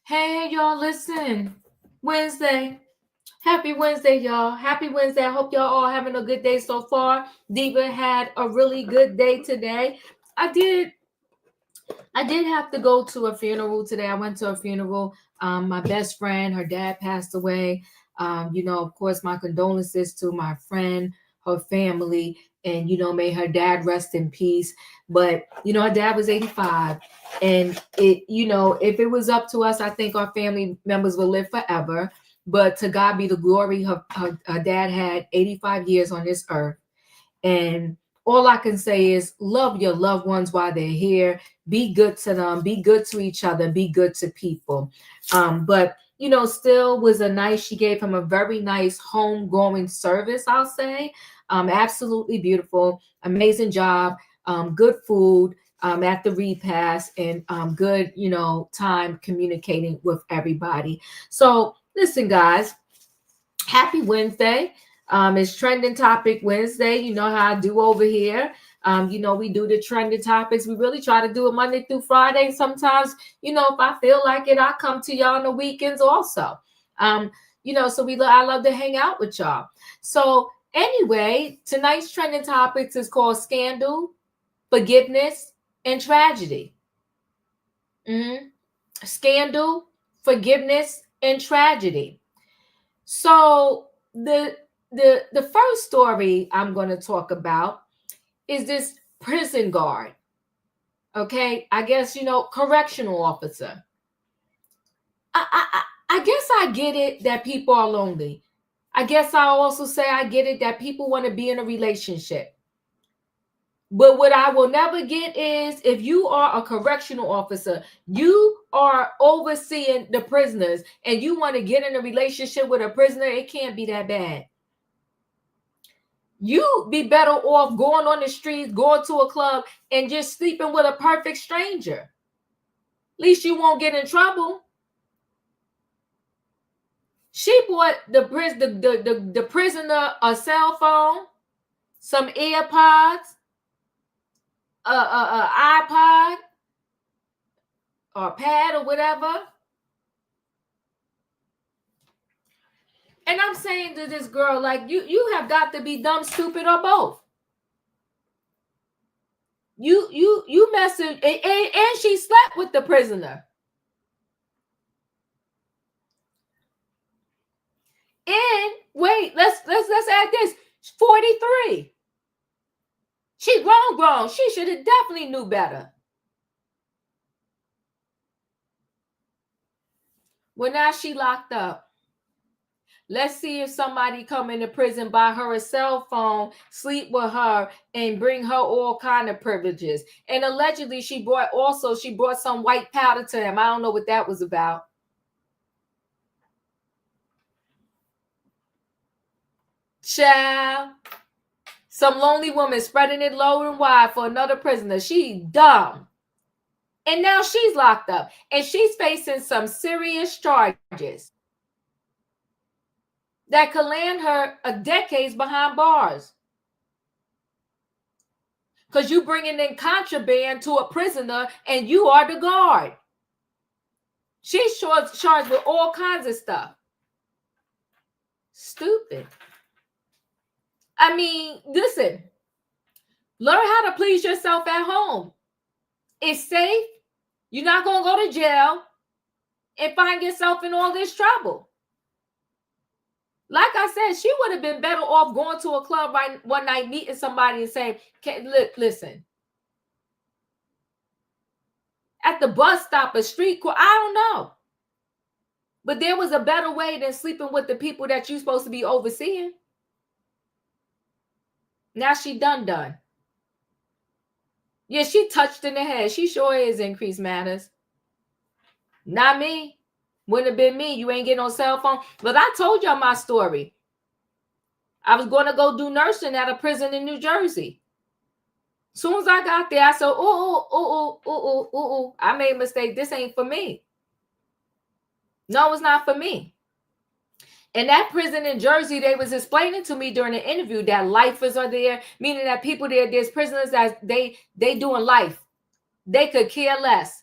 Hey, y'all, listen. Wednesday. Happy Wednesday, y'all. Happy Wednesday. I hope y'all all having a good day so far. Diva had a really good day today. I did I did have to go to a funeral today. I went to a funeral. My best friend, her dad passed away. Of course, my condolences to my friend, her family, and may her dad rest in peace. But her dad was 85, and if it was up to us, I think our family members will live forever. But to God be the glory. Her dad had 85 years on this earth, and all I can say is love your loved ones while they're here. Be good to them. Be good to each other. Be good to people. But still was a nice. She gave him a very nice homegoing service. I'll say, absolutely beautiful, amazing job. Good food at the repast, and good time communicating with everybody. So listen, guys. Happy Wednesday. It's Trending Topic Wednesday. You know how I do over here. We do the trending topics. We really try to do it Monday through Friday. Sometimes, if I feel like it, I come to y'all on the weekends also. I love to hang out with y'all. So anyway, tonight's trending topics is called Scandal, Forgiveness, and Tragedy. Mhm. Scandal, Forgiveness, and Tragedy. So the first story I'm going to talk about is this prison guard. Okay, I guess correctional officer. I guess I get it that people are lonely. I guess I also say I get it that people want to be in a relationship. But what I will never get is if you are a correctional officer, you are overseeing the prisoners, and you want to get in a relationship with a prisoner, it can't be that bad. You be better off going on the streets, going to a club, and just sleeping with a perfect stranger. At least you won't get in trouble. She bought the prisoner a cell phone, some AirPods, a iPod, or a pad, or whatever. And I'm saying to this girl, like, you have got to be dumb, stupid, or both. You messing, and she slept with the prisoner. And wait, let's add this. 43. She grown. She should have definitely knew better. Well, now she locked up. Let's see if somebody come into prison, buy her a cell phone, sleep with her, and bring her all kind of privileges. And allegedly, she brought some white powder to him. I don't know what that was about. Child, some lonely woman spreading it low and wide for another prisoner. She dumb. And now she's locked up, and she's facing some serious charges that could land her a decades behind bars. Because you bringing in contraband to a prisoner, and you are the guard. She's charged with all kinds of stuff. Stupid. I mean, listen. Learn how to please yourself at home. It's safe. You're not going to go to jail and find yourself in all this trouble. Like I said, she would have been better off going to a club one night, meeting somebody and saying, listen, at the bus stop, a street corner, I don't know. But there was a better way than sleeping with the people that you're supposed to be overseeing. Now she done. Yeah, she touched in the head. She sure is increased matters. Not me. Wouldn't have been me. You ain't getting on cell phone. But I told y'all my story. I was going to go do nursing at a prison in New Jersey. As soon as I got there, I said, I made a mistake. This ain't for me. No, it's not for me. And that prison in Jersey, they was explaining to me during the interview that lifers are there, meaning that people there's prisoners that they doing life. They could care less.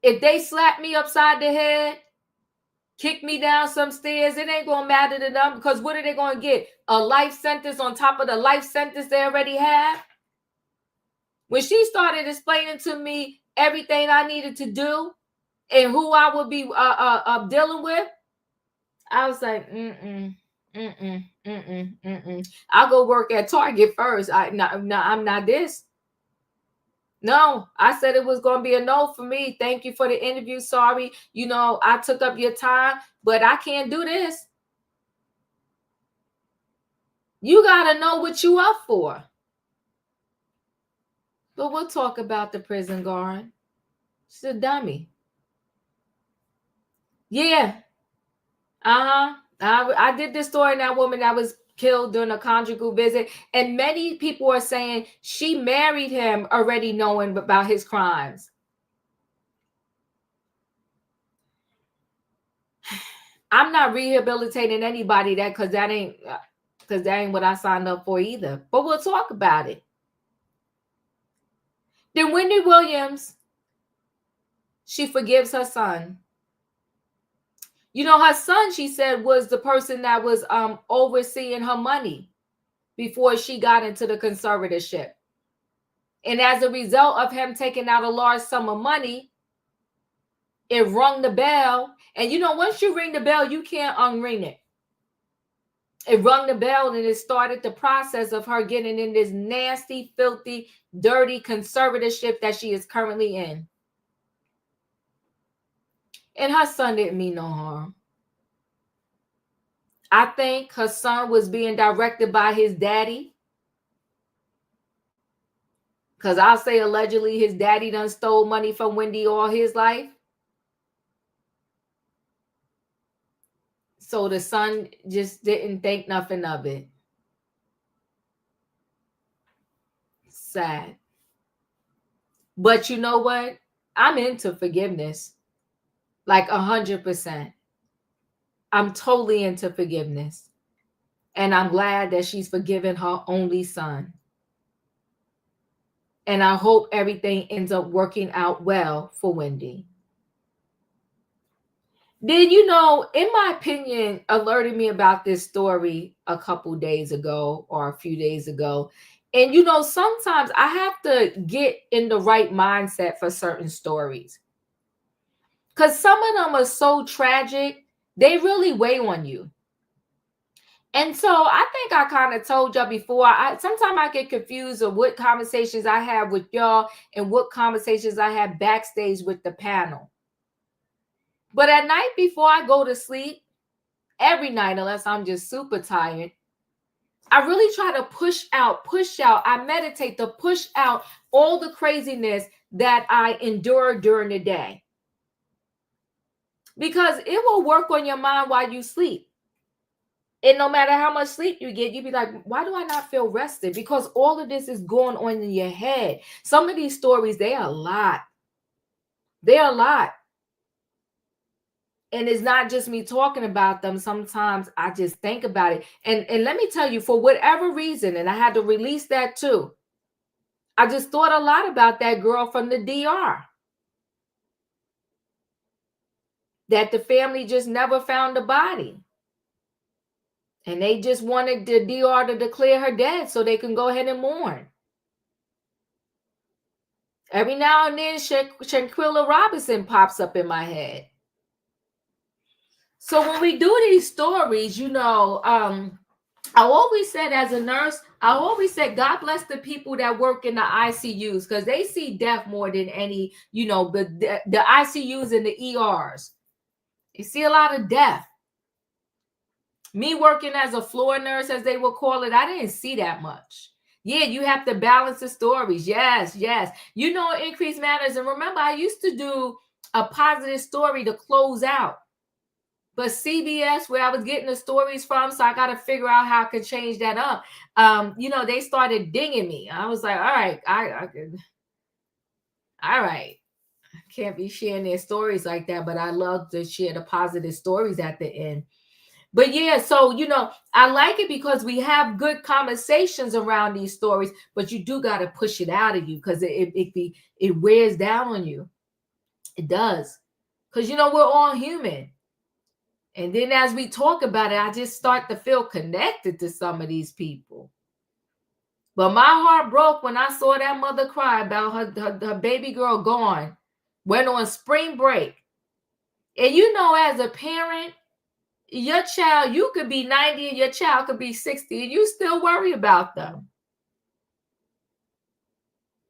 If they slap me upside the head, kick me down some stairs, it ain't gonna matter to them, because what are they gonna get? A life sentence on top of the life sentence they already have? When she started explaining to me everything I needed to do and who I would be dealing with, I was like, I'll go work at Target first. I'm not this. No, I said it was going to be a no for me. Thank you for the interview. Sorry, I took up your time, but I can't do this. You got to know what you up for. But we'll talk about the prison guard. She's a dummy. Yeah. I did this story on that woman that was killed during a conjugal visit, and many people are saying she married him already knowing about his crimes. I'm not rehabilitating anybody because that ain't what I signed up for either. But we'll talk about it. Then Wendy Williams, she forgives her son. Her son, she said, was the person that was overseeing her money before she got into the conservatorship. And as a result of him taking out a large sum of money, it rung the bell. And once you ring the bell, you can't unring it. It rung the bell, and it started the process of her getting in this nasty, filthy, dirty conservatorship that she is currently in. And her son didn't mean no harm. I think her son was being directed by his daddy. Because I'll say allegedly his daddy done stole money from Wendy all his life. So the son just didn't think nothing of it. Sad. But you know what? I'm into forgiveness. Like 100%. I'm totally into forgiveness. And I'm glad that she's forgiven her only son. And I hope everything ends up working out well for Wendy. Then, in my opinion, alerted me about this story a couple days ago or a few days ago. And, sometimes I have to get in the right mindset for certain stories. Because some of them are so tragic, they really weigh on you. And so I think I kind of told y'all before, sometimes I get confused of what conversations I have with y'all and what conversations I have backstage with the panel. But at night before I go to sleep, every night, unless I'm just super tired, I really try to push out. I meditate to push out all the craziness that I endure during the day. Because it will work on your mind while you sleep. And no matter how much sleep you get, you'll be like, why do I not feel rested? Because all of this is going on in your head. Some of these stories, they are a lot. They're a lot. And it's not just me talking about them. Sometimes I just think about it. And let me tell you, for whatever reason, and I had to release that too, I just thought a lot about that girl from the DR. That the family just never found the body. And they just wanted the DR to declare her dead so they can go ahead and mourn. Every now and then, Shanquilla Robinson pops up in my head. So when we do these stories, I always said as a nurse, I always said, God bless the people that work in the ICUs, because they see death more than any, the ICUs and the ERs. You see a lot of death. Me working as a floor nurse, as they would call it, I didn't see that much. Yeah, you have to balance the stories. Yes. Increase matters. And remember, I used to do a positive story to close out. But CBS, where I was getting the stories from, so I got to figure out how I could change that up. They started dinging me. I was like, all right, all right. I can't be sharing their stories like that, but I love to share the positive stories at the end. But yeah, so, I like it because we have good conversations around these stories, but you do got to push it out of you because it wears down on you. It does. Because, we're all human. And then as we talk about it, I just start to feel connected to some of these people. But my heart broke when I saw that mother cry about her baby girl gone, went on spring break. And as a parent, your child, you could be 90 and your child could be 60 and you still worry about them.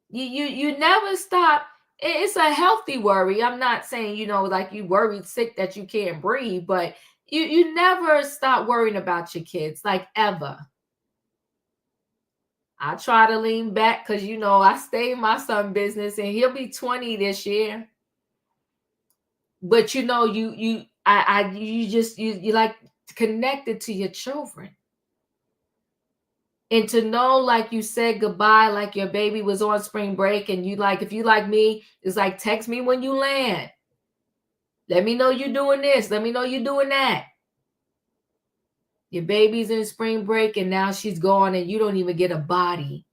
You never stop. It's a healthy worry. I'm not saying, like you worried sick that you can't breathe, but you never stop worrying about your kids, like ever. I try to lean back because, I stay in my son's business and he'll be 20 this year. But, you like connected to your children. And to know, like you said goodbye, like your baby was on spring break and if you like me, it's like, text me when you land. Let me know you're doing this. Let me know you're doing that. Your baby's in spring break and now she's gone and you don't even get a body.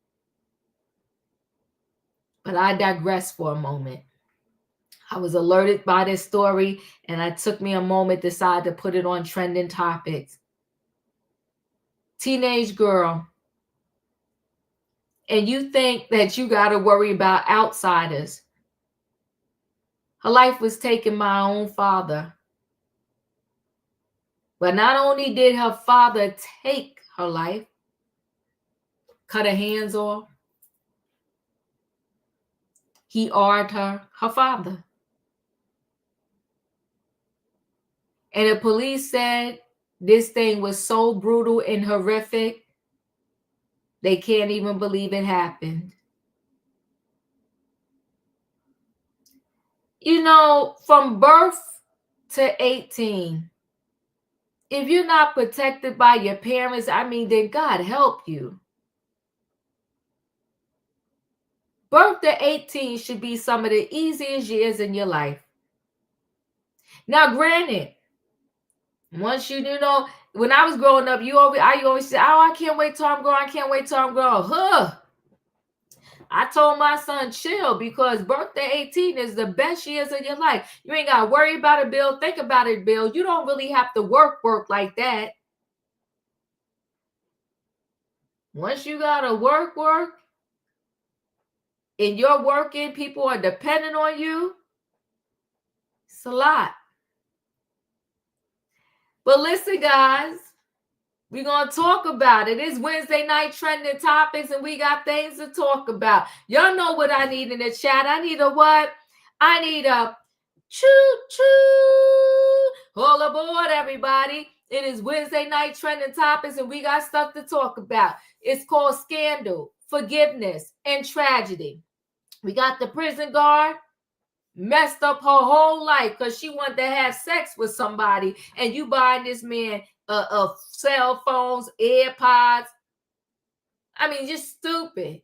But I digress for a moment. I was alerted by this story and it took me a moment to decide to put it on trending topics. Teenage girl. And you think that you got to worry about outsiders. Her life was taken by her own father. But not only did her father take her life, cut her hands off, he honored her father. And the police said this thing was so brutal and horrific, they can't even believe it happened. From birth to 18, if you're not protected by your parents, then God help you. Birth to 18 should be some of the easiest years in your life. Now, granted, once when I was growing up, I always said, oh, I can't wait till I'm grown. I can't wait till I'm grown. I told my son, chill, because birth to 18 is the best years of your life. You ain't got to worry about it, Bill. Think about it, Bill. You don't really have to work like that. Once you got to work, and you're working, people are dependent on you, it's a lot. But listen, guys, we're going to talk about it. It's Wednesday night trending topics, and we got things to talk about. Y'all know what I need in the chat. I need a what? I need a choo-choo. All aboard, everybody. It is Wednesday night trending topics, and we got stuff to talk about. It's called Scandal, Forgiveness, and Tragedy. We got the prison guard. Messed up her whole life because she wanted to have sex with somebody, and you buying this man cell phones, AirPods. Just stupid.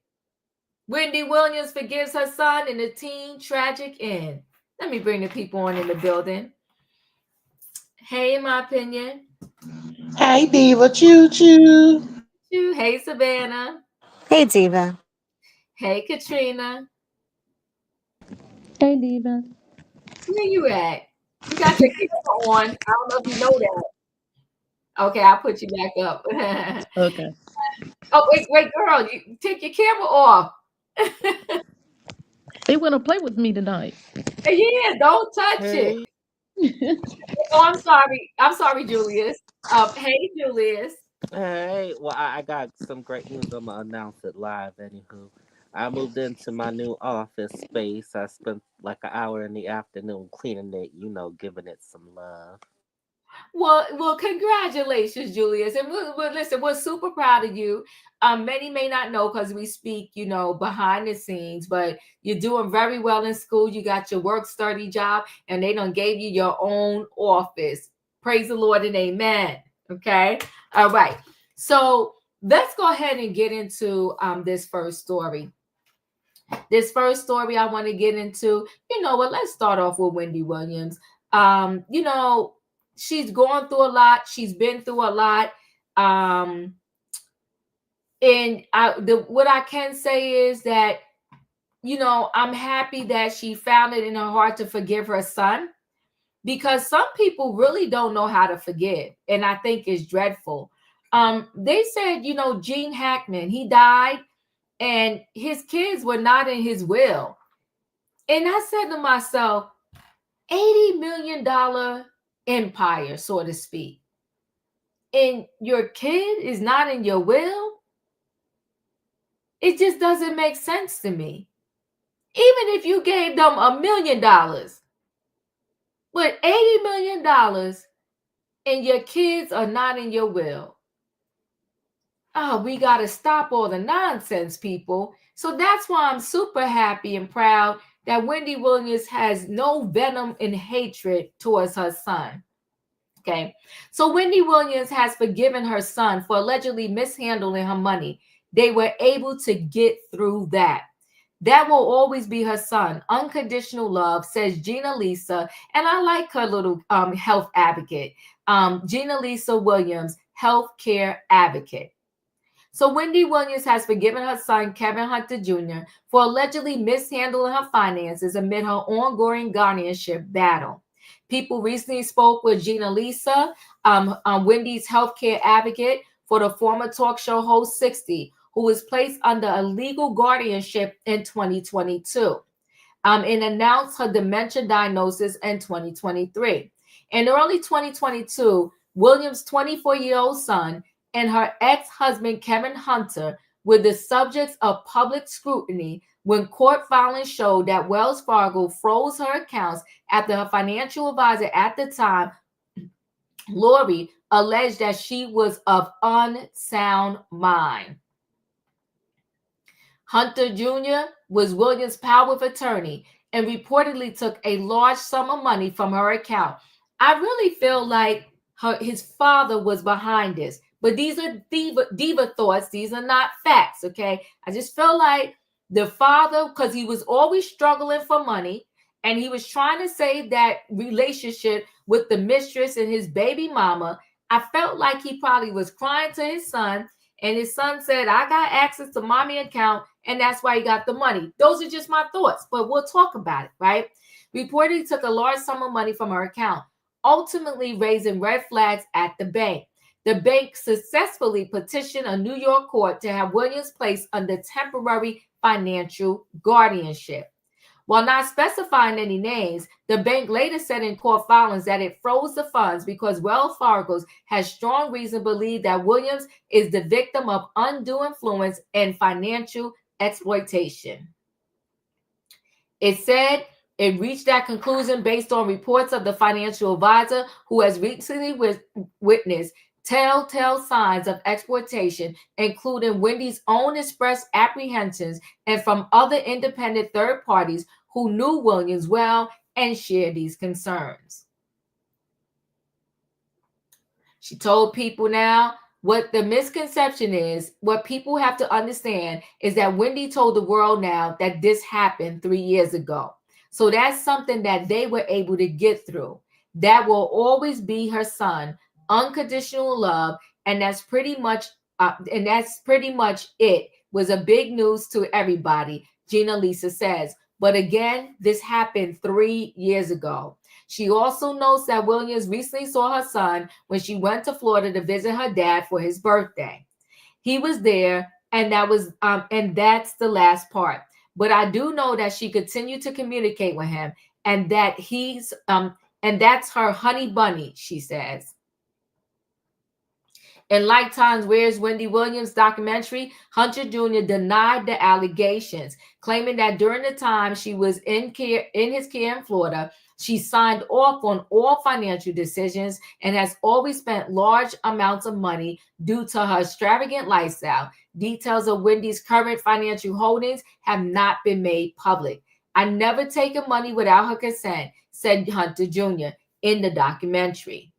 Wendy Williams forgives her son in a teen tragic end. Let me bring the people on in the building. Hey, in my opinion. Hey, Diva, choo-choo. Hey, Savannah. Hey, Diva. Hey, Katrina. Hey, Diva. Where you at? You got your camera on. I don't know if you know that. Okay, I'll put you back up. Okay. Oh, wait, girl, you take your camera off. They want to play with me tonight. Yeah, don't touch it. Oh, I'm sorry, Julius. Hey, Julius. Hey, well, I got some great news. I'm gonna announce it live. Anywho, I moved into my new office space. I spent like an hour in the afternoon cleaning it, giving it some love. Well, congratulations, Julius. And listen, we're super proud of you. Many may not know because we speak, behind the scenes, but you're doing very well in school. You got your work study job, and they done gave you your own office. Praise the Lord and amen. Okay. All right. So let's go ahead and get into this first story. This first story I want to get into, let's start off with Wendy Williams. She's gone through a lot. She's been through a lot. And what I can say is that I'm happy that she found it in her heart to forgive her son, because some people really don't know how to forgive, and I think it's dreadful. They said, Gene Hackman, he died and his kids were not in his will. And I said to myself, $80 million empire, so to speak, and your kid is not in your will? It just doesn't make sense to me. Even if you gave them $1 million, but $80 million and your kids are not in your will. Oh, we got to stop all the nonsense, people. So that's why I'm super happy and proud that Wendy Williams has no venom and hatred towards her son. Okay. So Wendy Williams has forgiven her son for allegedly mishandling her money. They were able to get through that. That will always be her son. Unconditional love, says Gina Lisa. And I like her little health advocate. Gina Lisa Williams, healthcare advocate. So Wendy Williams has forgiven her son, Kevin Hunter Jr., for allegedly mishandling her finances amid her ongoing guardianship battle. People recently spoke with Gina Lisa, Wendy's healthcare advocate, for the former talk show host 60, who was placed under a legal guardianship in 2022, and announced her dementia diagnosis in 2023. In early 2022, Williams' 24-year-old son and her ex-husband, Kevin Hunter, were the subjects of public scrutiny when court filings showed that Wells Fargo froze her accounts after her financial advisor at the time, Lori, alleged that she was of unsound mind. Hunter Jr. was Williams' power of attorney and reportedly took a large sum of money from her account. I really feel like his father was behind this. But these are diva thoughts. These are not facts, okay? I just feel like the father, because he was always struggling for money, and he was trying to save that relationship with the mistress and his baby mama. I felt like he probably was crying to his son, and his son said, I got access to mommy account, and that's why he got the money. Those are just my thoughts, but we'll talk about it, right? Reportedly took a large sum of money from her account, ultimately raising red flags at the bank. The bank successfully petitioned a New York court to have Williams placed under temporary financial guardianship. While not specifying any names, the bank later said in court filings that it froze the funds because Wells Fargo has strong reason to believe that Williams is the victim of undue influence and financial exploitation. It said it reached that conclusion based on reports of the financial advisor who has recently witnessed telltale signs of exploitation, including Wendy's own expressed apprehensions and from other independent third parties who knew Williams well and shared these concerns. She told people now what the misconception is, what people have to understand is that Wendy told the world now that this happened 3 years ago. So that's something that they were able to get through. That will always be her son. Unconditional love, and that's pretty much it. Was a big news to everybody, Gina Lisa says. But again, this happened 3 years ago. She also notes that Williams recently saw her son when she went to Florida to visit her dad for his birthday. He was there, and that's the last part. But I do know that she continued to communicate with him, and that and that's her honey bunny, she says. In Lifetime's Where's Wendy Williams documentary, Hunter Jr. denied the allegations, claiming that during the time she was in his care in Florida, she signed off on all financial decisions and has always spent large amounts of money due to her extravagant lifestyle. Details of Wendy's current financial holdings have not been made public. I never taken money without her consent, said Hunter Jr. in the documentary.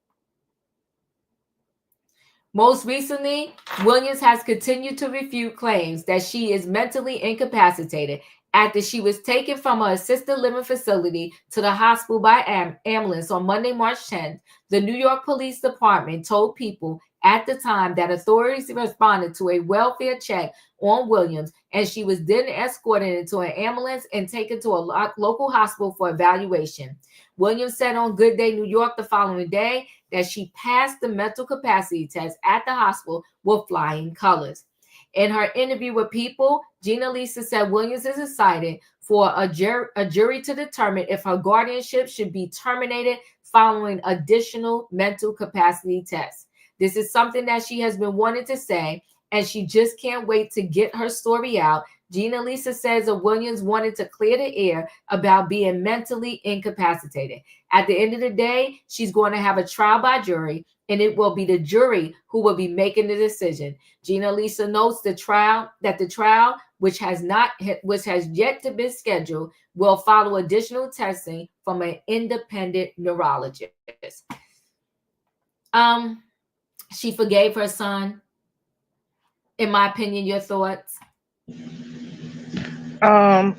Most recently, Williams has continued to refute claims that she is mentally incapacitated after she was taken from her assisted living facility to the hospital by ambulance on Monday, March 10th. The New York Police Department told people at the time that authorities responded to a welfare check on Williams, and she was then escorted into an ambulance and taken to a local hospital for evaluation. Williams said on Good Day New York the following day that she passed the mental capacity test at the hospital with flying colors. In her interview with People, Gina Lisa said Williams is excited for a jury to determine if her guardianship should be terminated following additional mental capacity tests. This is something that she has been wanting to say, and she just can't wait to get her story out. Gina Lisa says that Williams wanted to clear the air about being mentally incapacitated. At the end of the day, she's going to have a trial by jury, and it will be the jury who will be making the decision. Gina Lisa notes the trial, which has yet to be scheduled, will follow additional testing from an independent neurologist. She forgave her son. In my opinion, your thoughts?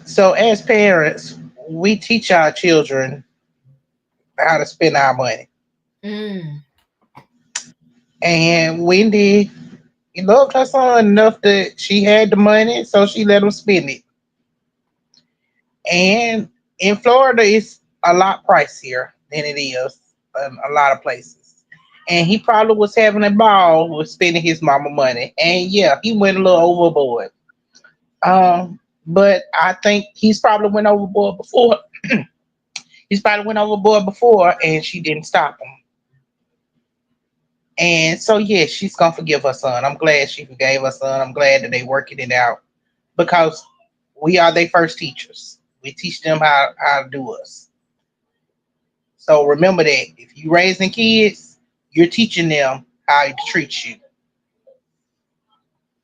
So as parents, we teach our children how to spend our money. Mm. And Wendy loved her son enough that she had the money, so she let him spend it. And in Florida, it's a lot pricier than it is in a lot of places. And he probably was having a ball with spending his mama money. And yeah, he went a little overboard. But I think he's probably went overboard before. He's probably went overboard before, and she didn't stop him. And so, yeah, she's gonna forgive her son. I'm glad she forgave her son. I'm glad that they working it out because we are their first teachers. We teach them how to do us. So remember that if you raising kids, you're teaching them how to treat you.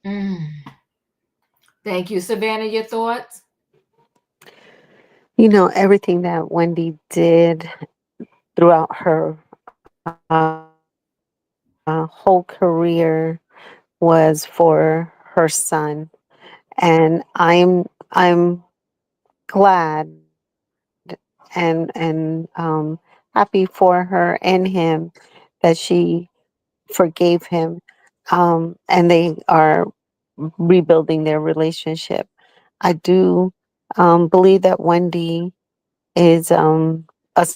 Mm. Thank you. Savannah, your thoughts? Everything that Wendy did throughout her whole career was for her son, and I'm glad and happy for her and him that she forgave him, and they are rebuilding their relationship. I do believe that Wendy is a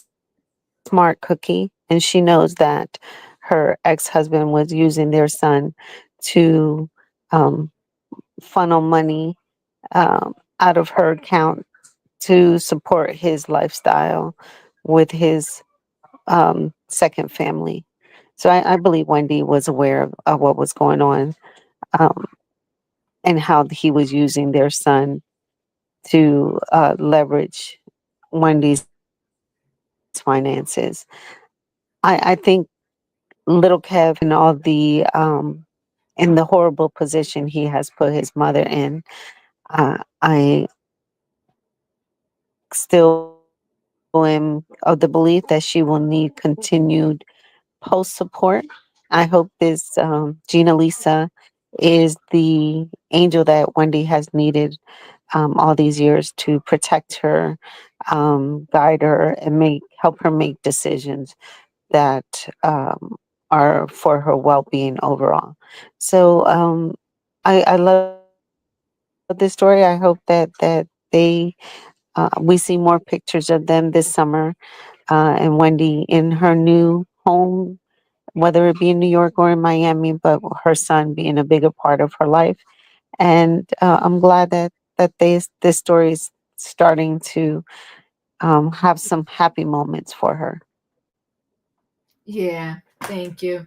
smart cookie, and she knows that her ex-husband was using their son to um, funnel money out of her account to support his lifestyle with his second family. So I believe Wendy was aware of what was going on, um, and how he was using their son to leverage Wendy's finances. I think little Kev and all the in the horrible position he has put his mother in, I still am of the belief that she will need continued post support. I hope this Gina Lisa is the angel that Wendy has needed all these years to protect her, guide her, and help her make decisions that are for her well being overall. So I love this story. I hope that they we see more pictures of them this summer, and Wendy in her new home, whether it be in New York or in Miami, but her son being a bigger part of her life. And I'm glad that this story is starting to have some happy moments for her. Yeah, thank you.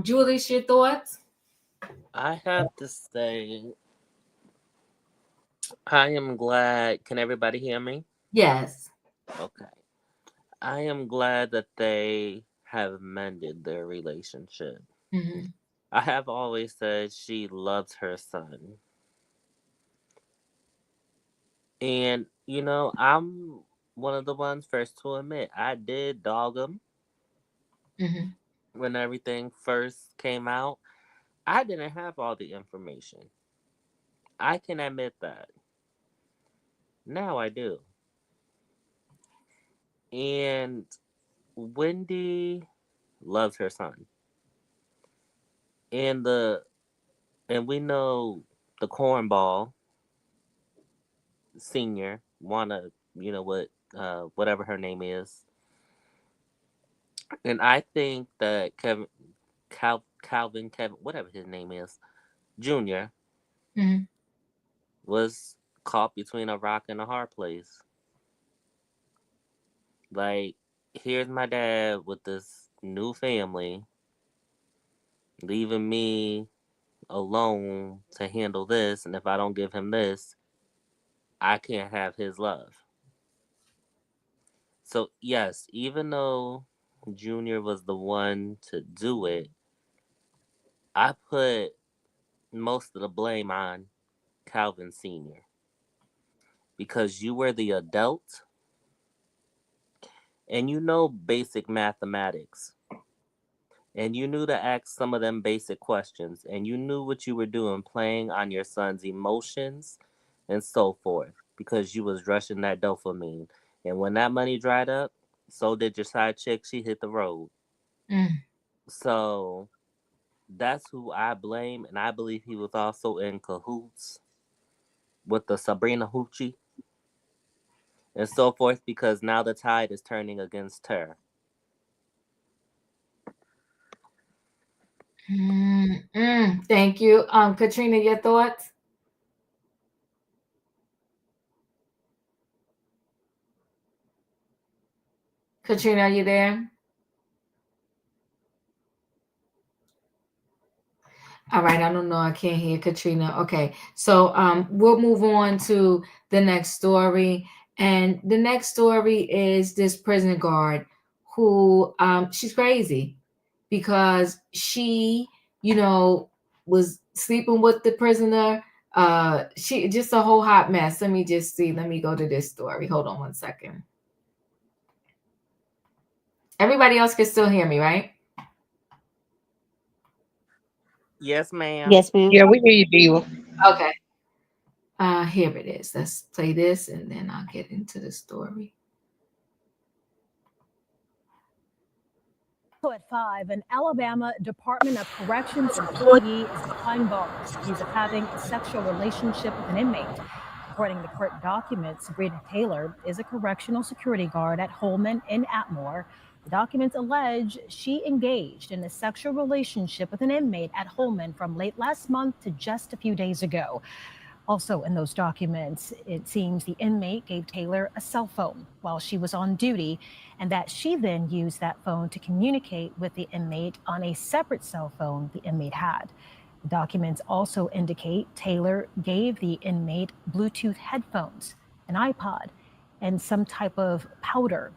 Julie, your thoughts? I have to say, I am glad. Can everybody hear me? Yes. Okay. I am glad that they have mended their relationship. Mm-hmm. I have always said she loves her son. And, I'm one of the ones first to admit I did dog him Mm-hmm. when everything first came out. I didn't have all the information. I can admit that. Now I do. And Wendy loves her son. And the and we know the cornball senior, wanna, whatever her name is. And I think that Calvin, Kevin, whatever his name is, Junior, Mhm. was caught between a rock and a hard place. Like, here's my dad with this new family, leaving me alone to handle this, and if I don't give him this, I can't have his love. So, yes, even though Junior was the one to do it, I put most of the blame on Calvin Sr. because you were the adult and you know basic mathematics and you knew to ask some of them basic questions and you knew what you were doing, playing on your son's emotions and so forth, because you was rushing that dopamine. And when that money dried up, so did your side chick. She hit the road. Mm. So that's who I blame, and I believe he was also in cahoots with the Sabrina Hoochie and so forth, because now the tide is turning against her. Thank you. Katrina, your thoughts? Katrina, are you there? All right, I don't know. I can't hear Katrina. Okay, so we'll move on to the next story. And the next story is this prison guard who she's crazy because she, was sleeping with the prisoner. She just a whole hot mess. Let me just see. Let me go to this story. Hold on one second. Everybody else can still hear me, right? Yes, ma'am. Yes, ma'am. Yeah, we hear you, Diva. Okay. Here it is. Let's play this and then I'll get into the story. At 5, an Alabama Department of Corrections employee is behind bars accused of having a sexual relationship with an inmate. According to court documents, Sabrina Taylor is a correctional security guard at Holman in Atmore. The documents allege she engaged in a sexual relationship with an inmate at Holman from late last month to just a few days ago. Also in those documents, it seems the inmate gave Taylor a cell phone while she was on duty, and that she then used that phone to communicate with the inmate on a separate cell phone the inmate had. The documents also indicate Taylor gave the inmate Bluetooth headphones, an iPod, and some type of powder.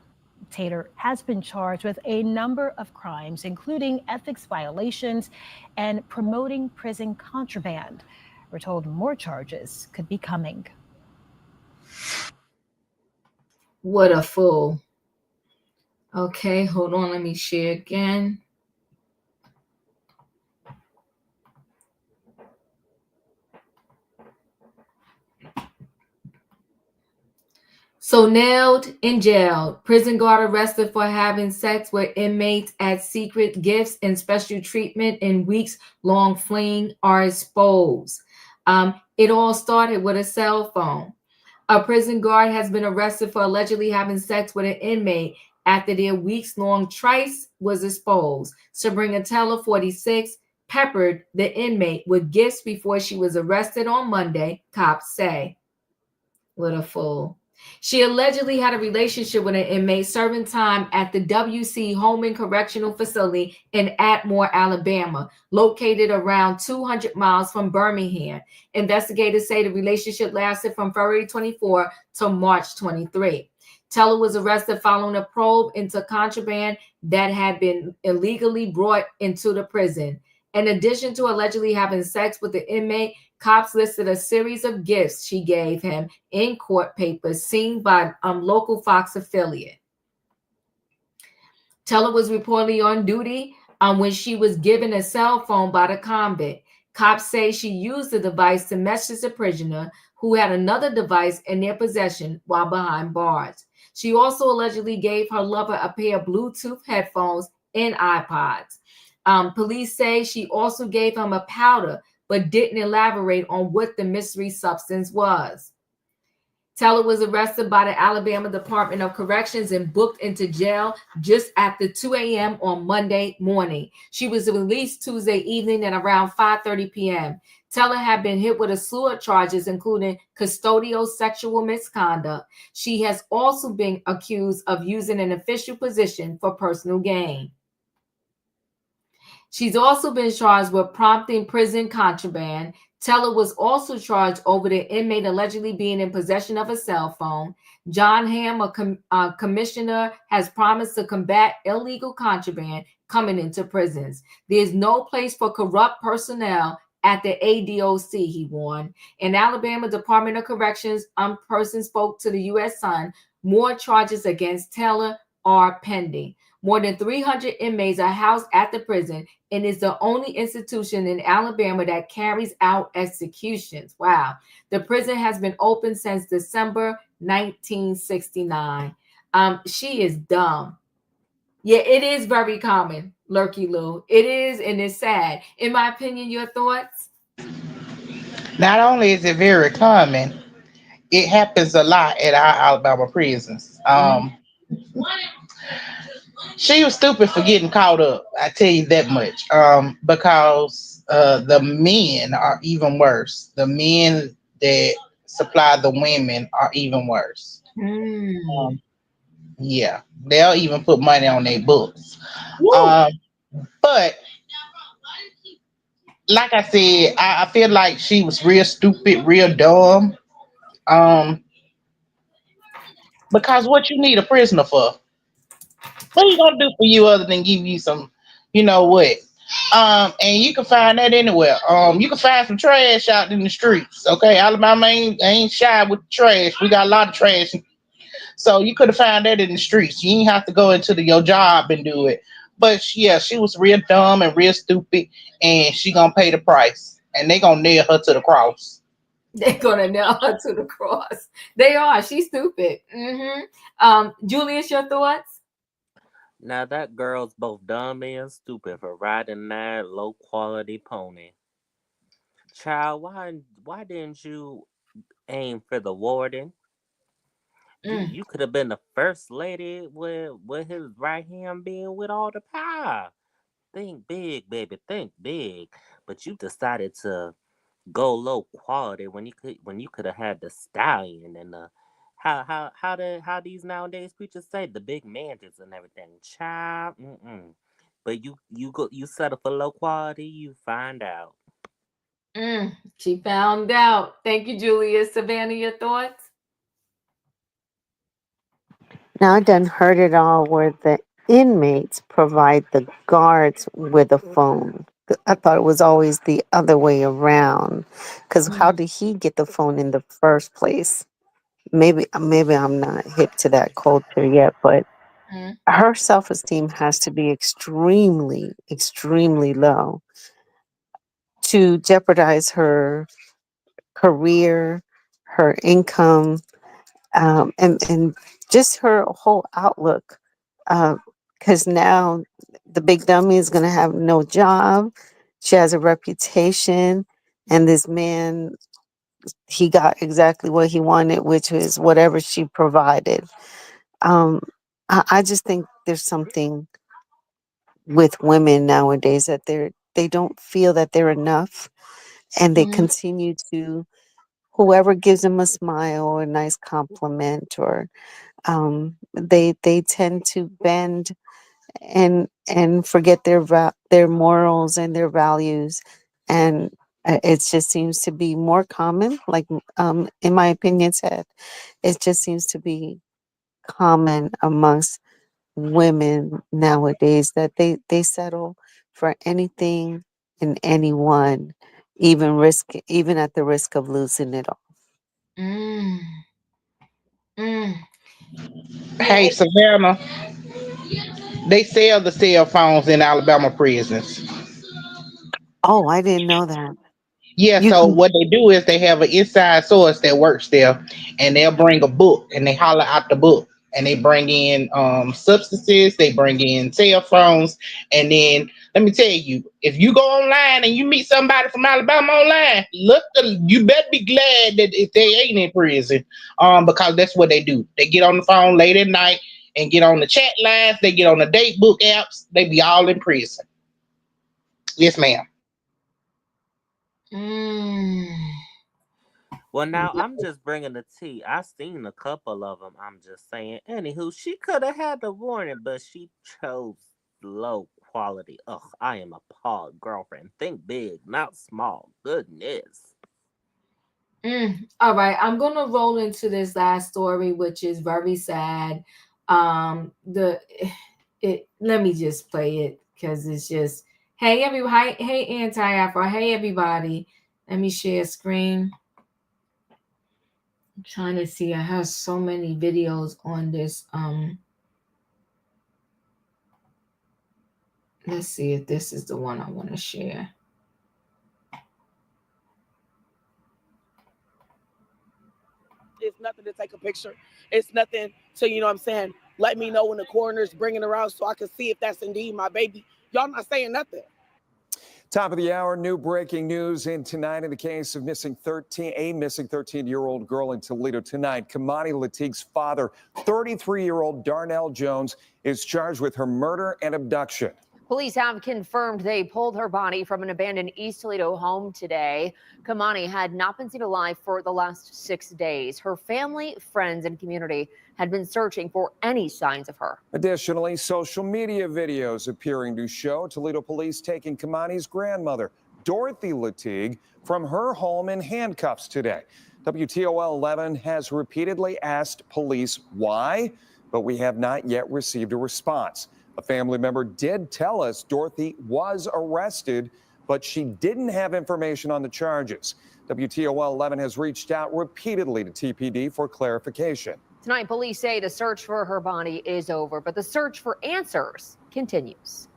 Taylor has been charged with a number of crimes, including ethics violations and promoting prison contraband. We're told more charges could be coming. What a fool. Okay, hold on. Let me share again. So nailed in jail. Prison guard arrested for having sex with inmates at secret gifts and special treatment in weeks-long fling are exposed. It all started with a cell phone. A prison guard has been arrested for allegedly having sex with an inmate after their weeks-long tryst was exposed. Sabrina Taylor, 46, peppered the inmate with gifts before she was arrested on Monday, cops say. What a fool. She allegedly had a relationship with an inmate serving time at the W.C. Holman Correctional Facility in Atmore, Alabama, located around 200 miles from Birmingham. Investigators say the relationship lasted from February 24 to March 23. Teller was arrested following a probe into contraband that had been illegally brought into the prison. In addition to allegedly having sex with the inmate, cops listed a series of gifts she gave him in court papers seen by local Fox affiliate. Teller was reportedly on duty when she was given a cell phone by the convict. Cops say she used the device to message the prisoner who had another device in their possession while behind bars. She also allegedly gave her lover a pair of Bluetooth headphones and iPods. Police say she also gave him a powder but didn't elaborate on what the mystery substance was. Teller was arrested by the Alabama Department of Corrections and booked into jail just after 2 a.m. on Monday morning. She was released Tuesday evening at around 5:30 p.m. Teller had been hit with a slew of charges, including custodial sexual misconduct. She has also been accused of using an official position for personal gain. She's also been charged with prompting prison contraband. Teller was also charged over the inmate allegedly being in possession of a cell phone. John Hamm, a commissioner, has promised to combat illegal contraband coming into prisons. There's no place for corrupt personnel at the ADOC, he warned. An Alabama Department of Corrections person spoke to the U.S. Sun. More charges against Teller are pending. More than 300 inmates are housed at the prison and is the only institution in Alabama that carries out executions. Wow. The prison has been open since December 1969. She is dumb. Yeah, it is very common, Lurky Lou. It is, and it's sad. In my opinion, your thoughts? Not only is it very common, it happens a lot at our Alabama prisons. She was stupid for getting caught up. I tell you that much. Because the men are even worse. The men that supply the women are even worse. Mm. Yeah, they'll even put money on their books. But like I said, I feel like she was real stupid, real dumb. Um, because what you need a prisoner for? What are you gonna do for you other than give you some, you know what? And you can find that anywhere. You can find some trash out in the streets. Okay, Alabama ain't shy with the trash. We got a lot of trash, so you could have found that in the streets. You ain't have to go into your job and do it. But yeah, she was real dumb and real stupid, and she gonna pay the price. And they gonna nail her to the cross. They're gonna nail her to the cross. They are. She's stupid. Julius, your thoughts? Now that girl's both dumb and stupid for riding that low quality pony. Child, why didn't you aim for the warden? You could have been the first lady with his right hand being with all the power. Think big, baby, think big. But you decided to go low quality when you could have had the stallion and the how these nowadays preachers say the big mansions and everything. Child, but you settle for low quality, you find out. She found out. Thank you, Julius. Savannah, your thoughts? Now I done heard it all where the inmates provide the guards with a phone. I thought it was always the other way around. Because how did he get the phone in the first place? Maybe I'm not hip to that culture yet, but her self-esteem has to be extremely, extremely low to jeopardize her career, her income, and just her whole outlook. Because now the big dummy is going to have no job. She has a reputation, and this man, he got exactly what he wanted, which was whatever she provided. Um, I just think there's something with women nowadays that they don't feel that they're enough, and they continue to whoever gives them a smile or a nice compliment, or they tend to bend and forget their morals and their values, and it just seems to be more common, like in my opinion said, it just seems to be common amongst women nowadays that they settle for anything and anyone, even at the risk of losing it all. Mm. Hey, Savannah, they sell the cell phones in Alabama prisons. Oh, I didn't know that. Yeah, You so can. what they do is they have an inside source that works there, and they'll bring a book and they holler out the book. and they bring in substances, they bring in cell phones, and then let me tell you, if you go online and you meet somebody from Alabama online, you better be glad that if they ain't in prison, because that's what they do. They get on the phone late at night and get on the chat lines, they get on the date book apps, they be all in prison. Yes, ma'am. Well, now I'm just bringing the tea. I seen a couple of them. I'm just saying. Anywho, she could have had the warning, but she chose low quality. Ugh, I am appalled, girlfriend. Think big, not small. Goodness. All right, I'm gonna roll into this last story, which is very sad. Let me just play it because it's just hey everybody, hey anti-Afro, hey everybody. Let me share screen. I'm trying to see. I have so many videos on this. Let's see if this is the one I want to share. It's nothing to take a picture. It's nothing to, you know what I'm saying, let me know when the coroner's bringing her out so I can see if that's indeed my baby. Y'all not saying nothing. Top of the hour, new breaking news in tonight in the case of a missing 13-year-old girl in Toledo tonight. Keimani Latigue's father, 33-year-old Darnell Jones, is charged with her murder and abduction. Police have confirmed they pulled her body from an abandoned East Toledo home today. Keimani had not been seen alive for the last 6 days. Her family, friends, and community had been searching for any signs of her. Additionally, social media videos appearing to show Toledo police taking Keimani's grandmother, Dorothy Latigue, from her home in handcuffs today. WTOL 11 has repeatedly asked police why, but we have not yet received a response. A family member did tell us Dorothy was arrested, but she didn't have information on the charges. WTOL 11 has reached out repeatedly to TPD for clarification. Tonight, police say the search for her body is over, but the search for answers continues.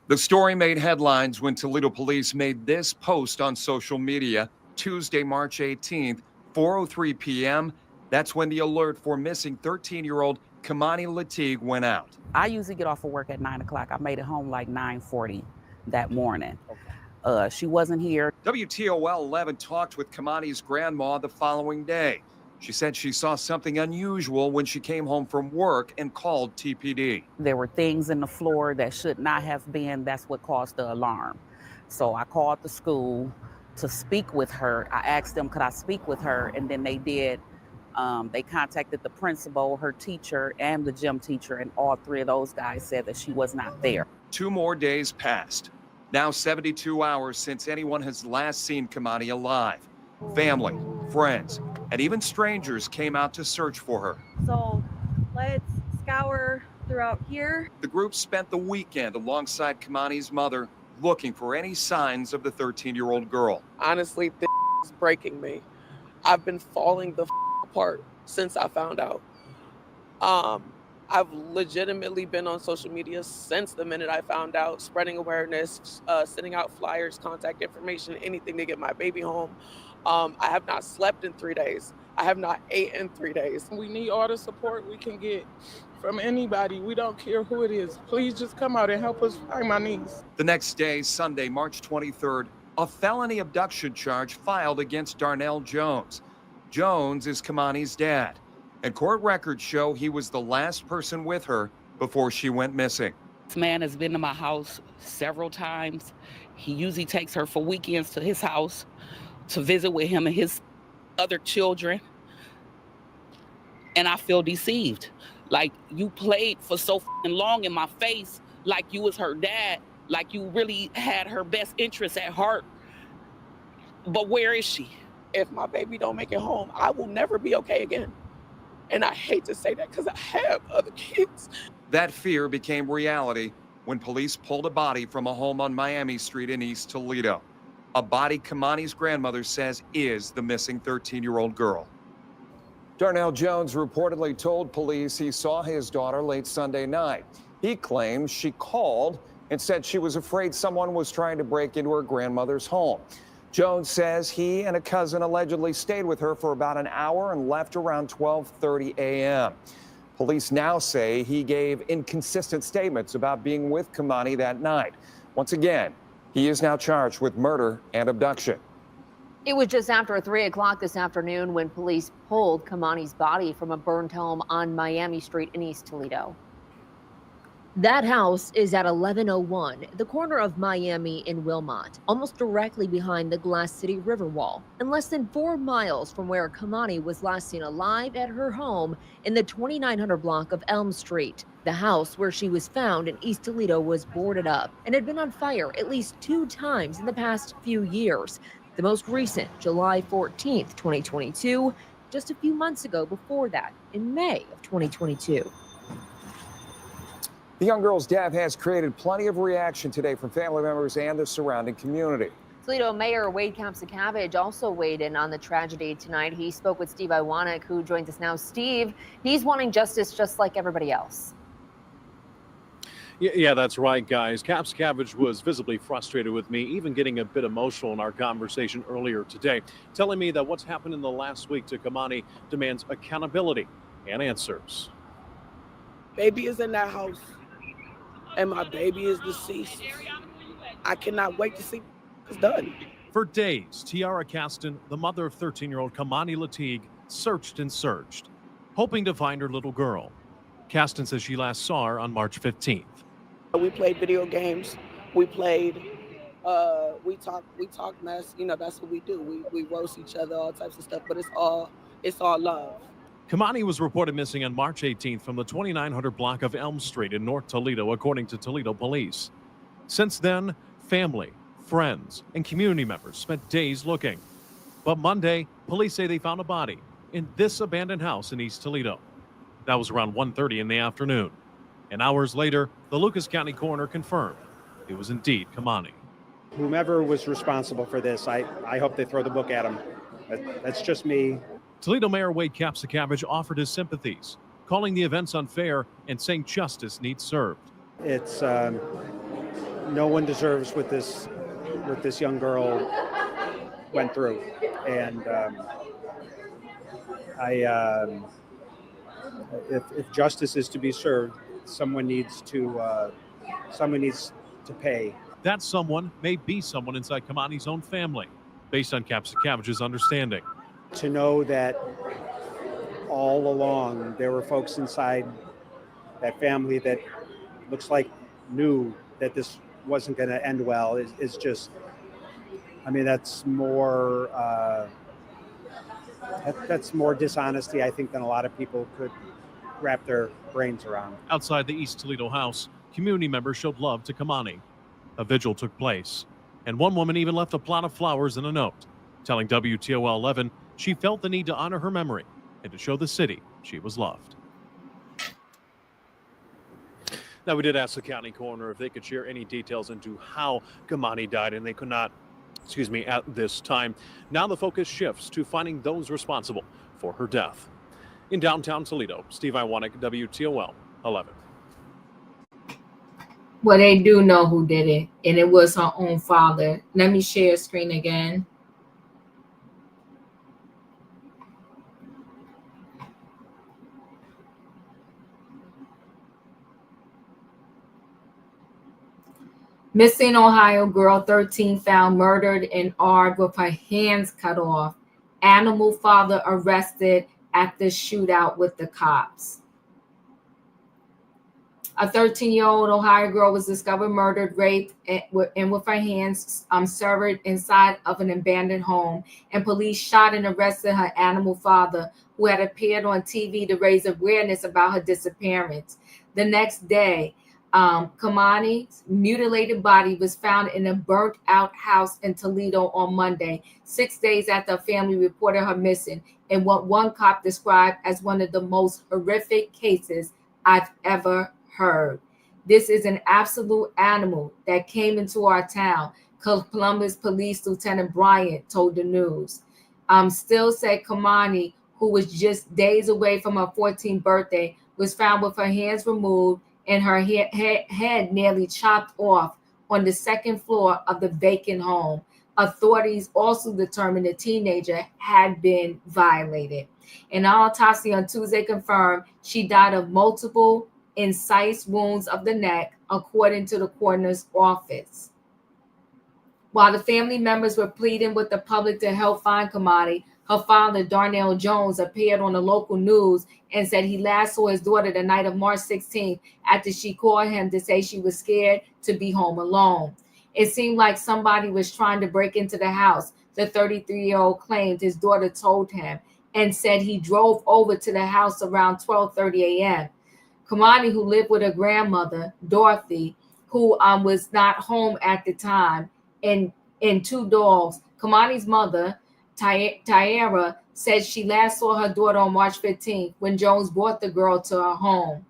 The story made headlines when Toledo police made this post on social media Tuesday, March 18th, 4:03 p.m. That's when the alert for missing 13-year-old Keimani Latigue went out. I usually get off of work at 9 o'clock. I made it home like 9:40 that morning. She wasn't here. WTOL 11 talked with Keimani's grandma the following day. She said she saw something unusual when she came home from work and called TPD. There were things in the floor that should not have been. That's what caused the alarm. So I called the school to speak with her. I asked them, could I speak with her? And then they did. They contacted the principal, her teacher, and the gym teacher, and all three of those guys said that she was not there. 2 more days passed. Now 72 hours since anyone has last seen Keimani alive. Family, friends, and even strangers came out to search for her. So let's scour throughout here. The group spent the weekend alongside Keimani's mother looking for any signs of the 13-year-old girl. Honestly, this is breaking me. I've been falling the apart since I found out. I've legitimately been on social media since the minute I found out, spreading awareness, sending out flyers, contact information, anything to get my baby home. I have not slept in 3 days. I have not ate in 3 days. We need all the support we can get from anybody. We don't care who it is. Please just come out and help us find my niece. The next day, Sunday, March 23rd, a felony abduction charge filed against Darnell Jones. Jones is Keimani's dad, and court records show he was the last person with her before she went missing. This man has been to my house several times. He usually takes her for weekends to his house to visit with him and his other children. And I feel deceived. Like, you played for so long in my face, like you was her dad, like you really had her best interests at heart. But where is she? If my baby don't make it home, I will never be okay again. And I hate to say that because I have other kids. That fear became reality when police pulled a body from a home on Miami Street in East Toledo. A body Keimani's grandmother says is the missing 13-year-old girl. Darnell Jones reportedly told police he saw his daughter late Sunday night. He claims she called and said she was afraid someone was trying to break into her grandmother's home. Jones says he and a cousin allegedly stayed with her for about an hour and left around 12:30 a.m. Police now say he gave inconsistent statements about being with Keimani that night. Once again, he is now charged with murder and abduction. It was just after 3 o'clock this afternoon when police pulled Keimani's body from a burned home on Miami Street in East Toledo. That house is at 1101, the corner of Miami and Wilmot, almost directly behind the Glass City Riverwall, and less than 4 miles from where Keimani was last seen alive at her home in the 2900 block of Elm Street. The house where she was found in East Toledo was boarded up and had been on fire at least 2 times in the past few years. The most recent, July 14th, 2022, just a few months ago before that, in May of 2022. The young girl's death has created plenty of reaction today from family members and the surrounding community. Toledo Mayor Wade Kapsakavage also weighed in on the tragedy tonight. He spoke with Steve Iwanek, who joins us now. Steve, he's wanting justice just like everybody else. Yeah, that's right, guys. Kapsakavage was visibly frustrated with me, even getting a bit emotional in our conversation earlier today, telling me that what's happened in the last week to Keimani demands accountability and answers. Baby is in that house, and my baby is deceased. I cannot wait to see it's done. For days, Tiara Caston, the mother of 13-year-old Keimani Latigue, searched and searched, hoping to find her little girl. Caston says she last saw her on March 15th. We played video games. We played, we talk mess. You know, that's what we do. We roast each other, all types of stuff, but it's all love. Keimani was reported missing on March 18th from the 2900 block of Elm Street in North Toledo, according to Toledo police. Since then, family, friends, and community members spent days looking. But Monday, police say they found a body in this abandoned house in East Toledo. That was around 1:30 in the afternoon. And hours later, the Lucas County coroner confirmed it was indeed Keimani. Whomever was responsible for this, I hope they throw the book at him. That's just me. Toledo Mayor Wade Kapsakavage offered his sympathies, calling the events unfair and saying justice needs served. It's no one deserves what this young girl went through, and if justice is to be served, someone needs to pay. That someone may be someone inside Keimani's own family, based on Kapsakavage's understanding. To know that all along there were folks inside that family that looks like knew that this wasn't going to end well is just, I mean, that's more dishonesty, I think, than a lot of people could wrap their brains around. Outside the East Toledo house, community members showed love to Keimani. A vigil took place, and one woman even left a plot of flowers and a note, telling WTOL 11 she felt the need to honor her memory and to show the city she was loved. Now, we did ask the county coroner if they could share any details into how Keimani died, and they could not, at this time. Now the focus shifts to finding those responsible for her death. In downtown Toledo, Steve Iwanek, WTOL 11. Well, they do know who did it, and it was her own father. Let me share screen again. Missing Ohio girl 13 found murdered in ARD with her hands cut off. Animal father arrested at the shootout with the cops. A 13-year-old Ohio girl was discovered murdered, raped, and with her hands severed inside of an abandoned home. And police shot and arrested her animal father, who had appeared on TV to raise awareness about her disappearance. The next day, Keimani's mutilated body was found in a burnt-out house in Toledo on Monday, 6 days after her family reported her missing, in what one cop described as one of the most horrific cases I've ever heard. This is an absolute animal that came into our town, Columbus Police Lieutenant Bryant told the news. Still said Keimani, who was just days away from her 14th birthday, was found with her hands removed and her head nearly chopped off on the second floor of the vacant home. Authorities also determined the teenager had been violated. An autopsy on Tuesday confirmed she died of multiple incisive wounds of the neck, according to the coroner's office. While the family members were pleading with the public to help find Keimani, her father, Darnell Jones, appeared on the local news and said he last saw his daughter the night of March 16th after she called him to say she was scared to be home alone. It seemed like somebody was trying to break into the house, the 33-year-old claimed his daughter told him, and said he drove over to the house around 12:30 a.m. Keimani, who lived with her grandmother, Dorothy, who was not home at the time, and two dogs. Keimani's mother, Tyara, said she last saw her daughter on March 15th when Jones brought the girl to her home.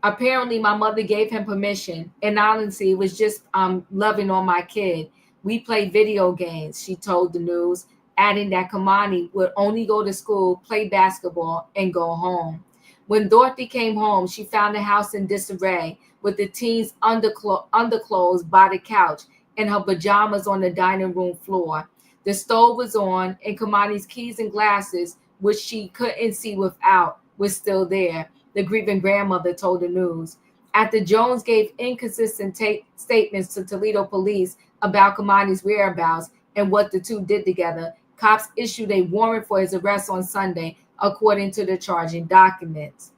Apparently, my mother gave him permission, and honestly, it was just loving on my kid. We played video games, she told the news, adding that Keimani would only go to school, play basketball, and go home. When Dorothy came home, she found the house in disarray, with the teen's underclothes by the couch and her pajamas on the dining room floor. The stove was on, and Keimani's keys and glasses, which she couldn't see without, was still there, the grieving grandmother told the news. After Jones gave inconsistent statements to Toledo police about Keimani's whereabouts and what the two did together, cops issued a warrant for his arrest on Sunday, according to the charging documents.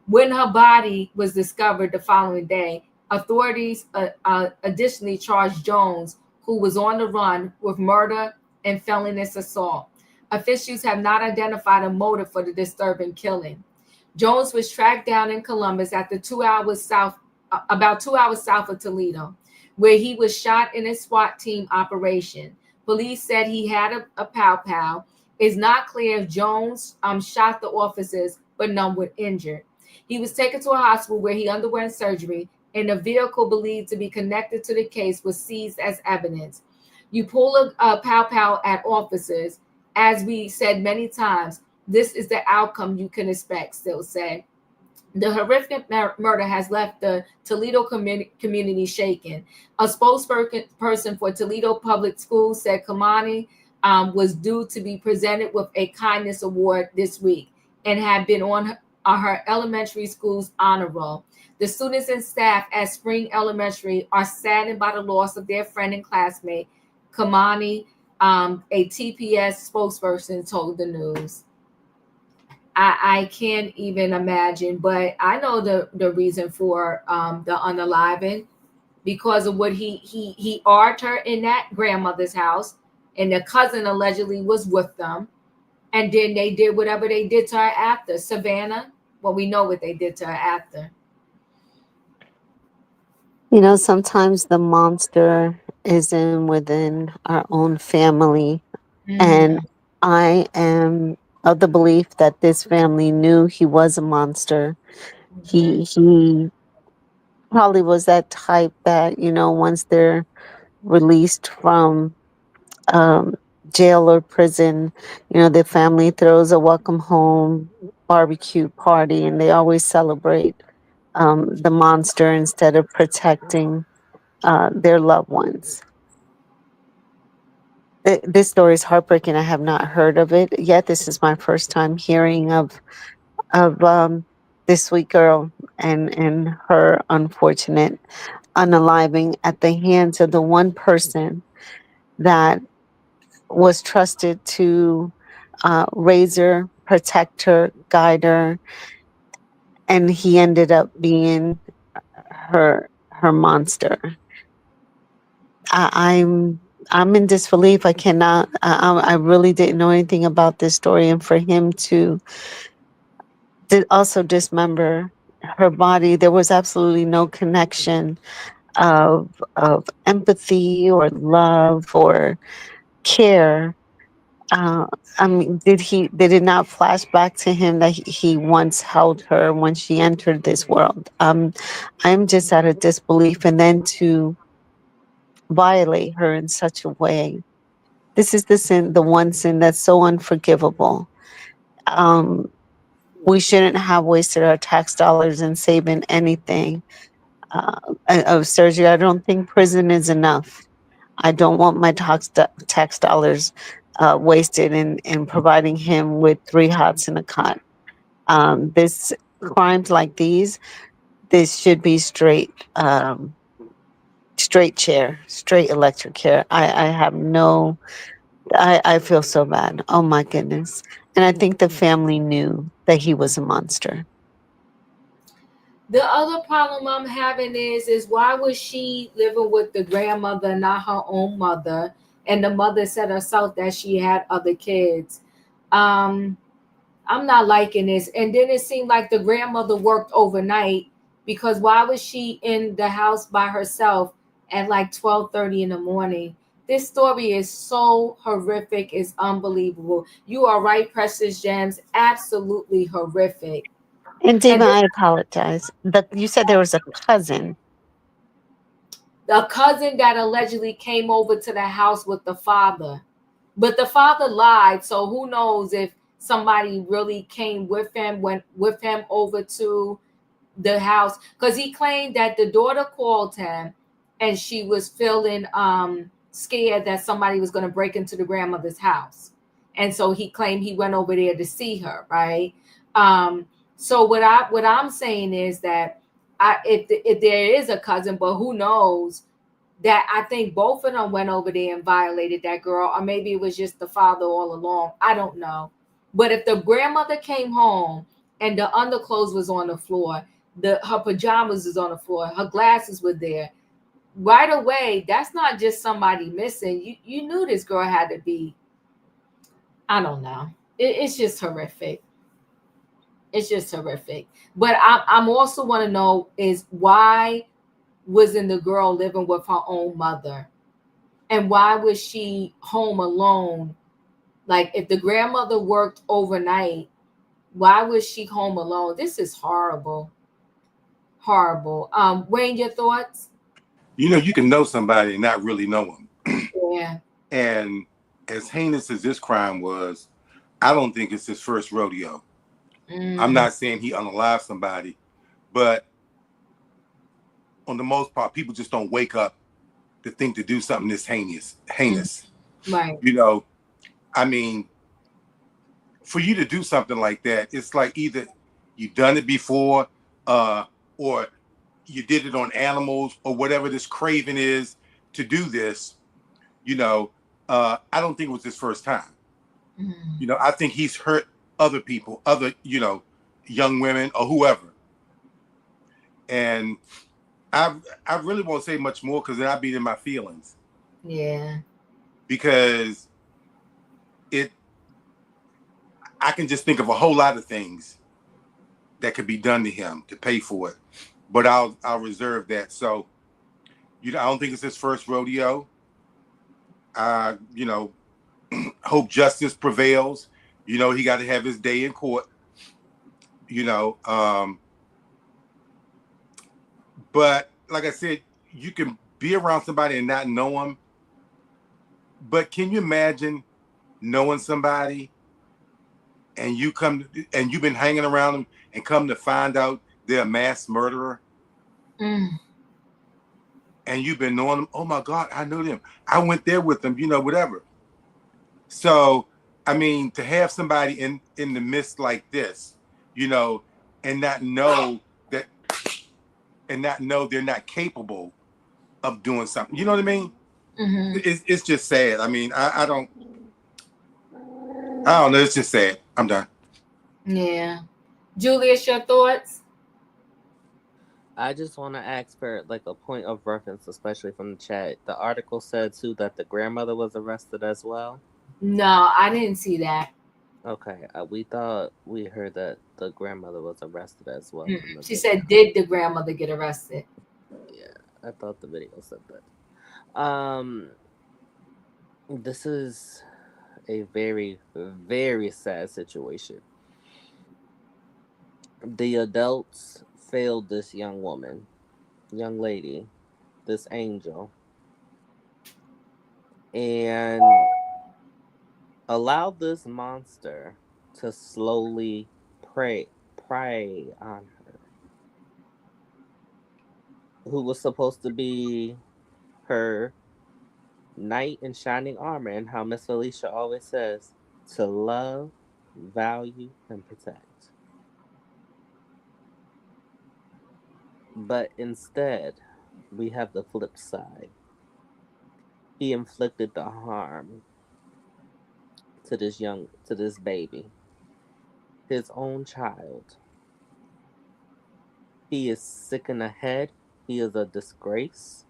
When her body was discovered the following day, authorities additionally charged Jones, who was on the run, with murder and felonious assault. Officials have not identified a motive for the disturbing killing. Jones was tracked down in Columbus after about 2 hours south of Toledo, where he was shot in a SWAT team operation. Police said he had a pow-pow. It's not clear if Jones shot the officers, but none were injured. He was taken to a hospital where he underwent surgery, and a vehicle believed to be connected to the case was seized as evidence. You pull a pow-pow at officers, as we said many times, this is the outcome you can expect, Still said. The horrific murder has left the Toledo community shaken. A spokesperson for Toledo Public Schools said Keimani was due to be presented with a kindness award this week and had been on her elementary school's honor roll. The students and staff at Spring Elementary are saddened by the loss of their friend and classmate, Keimani, a TPS spokesperson told the news. I can't even imagine, but I know the reason for the unaliving, because of what he arched her in that grandmother's house, and the cousin allegedly was with them, and then they did whatever they did to her after. Savannah, well, we know what they did to her after. You know, sometimes the monster is within our own family. And I am of the belief that this family knew he was a monster. He probably was that type that, you know, once they're released from jail or prison, you know, the family throws a welcome home barbecue party, and they always celebrate the monster instead of protecting their loved ones. This story is heartbreaking. I have not heard of it yet. This is my first time hearing of this sweet girl and her unfortunate unaliving at the hands of the one person that was trusted to raise her, protect her, guide her, and he ended up being her monster. I'm in disbelief. I cannot. I really didn't know anything about this story, and for him to also dismember her body, there was absolutely no connection of empathy or love or care. I mean, did it not flash back to him that he once held her when she entered this world? I'm just out of disbelief, and then to violate her in such a way. This is the one sin that's so unforgivable. We shouldn't have wasted our tax dollars in saving anything of surgery. I don't think prison is enough. I don't want my tax dollars wasted in providing him with 3 hots and a cot. This crimes like these, this should be straight chair, straight electric chair. I have no, I feel so bad. Oh my goodness. And I think the family knew that he was a monster. The other problem I'm having is why was she living with the grandmother, not her own mother? And the mother said herself that she had other kids. I'm not liking this. And then it seemed like the grandmother worked overnight, because why was she in the house by herself at like 12:30 in the morning? This story is so horrific. It's unbelievable. You are right, Precious Gems. Absolutely horrific. And And Diva, I apologize. You said there was a cousin. the cousin that allegedly came over to the house with the father, but the father lied. So who knows if somebody really came with him, went with him over to the house, because he claimed that the daughter called him and she was feeling scared that somebody was going to break into the grandmother's house, and so he claimed he went over there to see her, right? So what I'm saying is that if there is a cousin, but who knows, that I think both of them went over there and violated that girl, or maybe it was just the father all along. I don't know. But if the grandmother came home and the underclothes was on the floor, her pajamas was on the floor, her glasses were there, right away, that's not just somebody missing. You knew this girl had to be, I don't know. It's just horrific. It's just horrific. But I'm also want to know is why wasn't the girl living with her own mother? And why was she home alone? Like, if the grandmother worked overnight, why was she home alone? This is horrible. Horrible. Wayne, your thoughts? You know, you can know somebody and not really know them. Yeah. And as heinous as this crime was, I don't think it's his first rodeo. I'm not saying he unalived somebody, but on the most part, people just don't wake up to think to do something this heinous. Right. You know, I mean, for you to do something like that, it's like either you've done it before, or you did it on animals, or whatever this craving is to do this. You know, I don't think it was his first time. You know, I think he's hurt other people, other, you know, young women or whoever. And I really won't say much more, because then I'd be in my feelings. Yeah. Because I can just think of a whole lot of things that could be done to him to pay for it. But I'll reserve that. So, you know, I don't think it's his first rodeo. You know, hope justice prevails. You know, he got to have his day in court. You know, but like I said, you can be around somebody and not know them. But can you imagine knowing somebody and you've been hanging around them and come to find out they're a mass murderer? And you've been knowing them. Oh my God, I knew them. I went there with them, you know, whatever. So, I mean, to have somebody in the midst like this, you know, and not know they're not capable of doing something. You know what I mean? It's just sad. I mean, I don't know. It's just sad. I'm done. Yeah. Julius, your thoughts? I just want to ask for like a point of reference, especially from the chat. The article said too that the grandmother was arrested as well. No, I didn't see that. Okay, we heard that the grandmother was arrested as well. She said, did the grandmother get arrested? Yeah, I thought the video said that. This is a very, very sad situation. The adults failed this young lady, this angel, and allowed this monster to slowly prey on her, who was supposed to be her knight in shining armor, and how Miss Felicia always says, to love, value, and protect. But instead, we have the flip side. He inflicted the harm to this baby, his own child. He is sick in the head. He is a disgrace.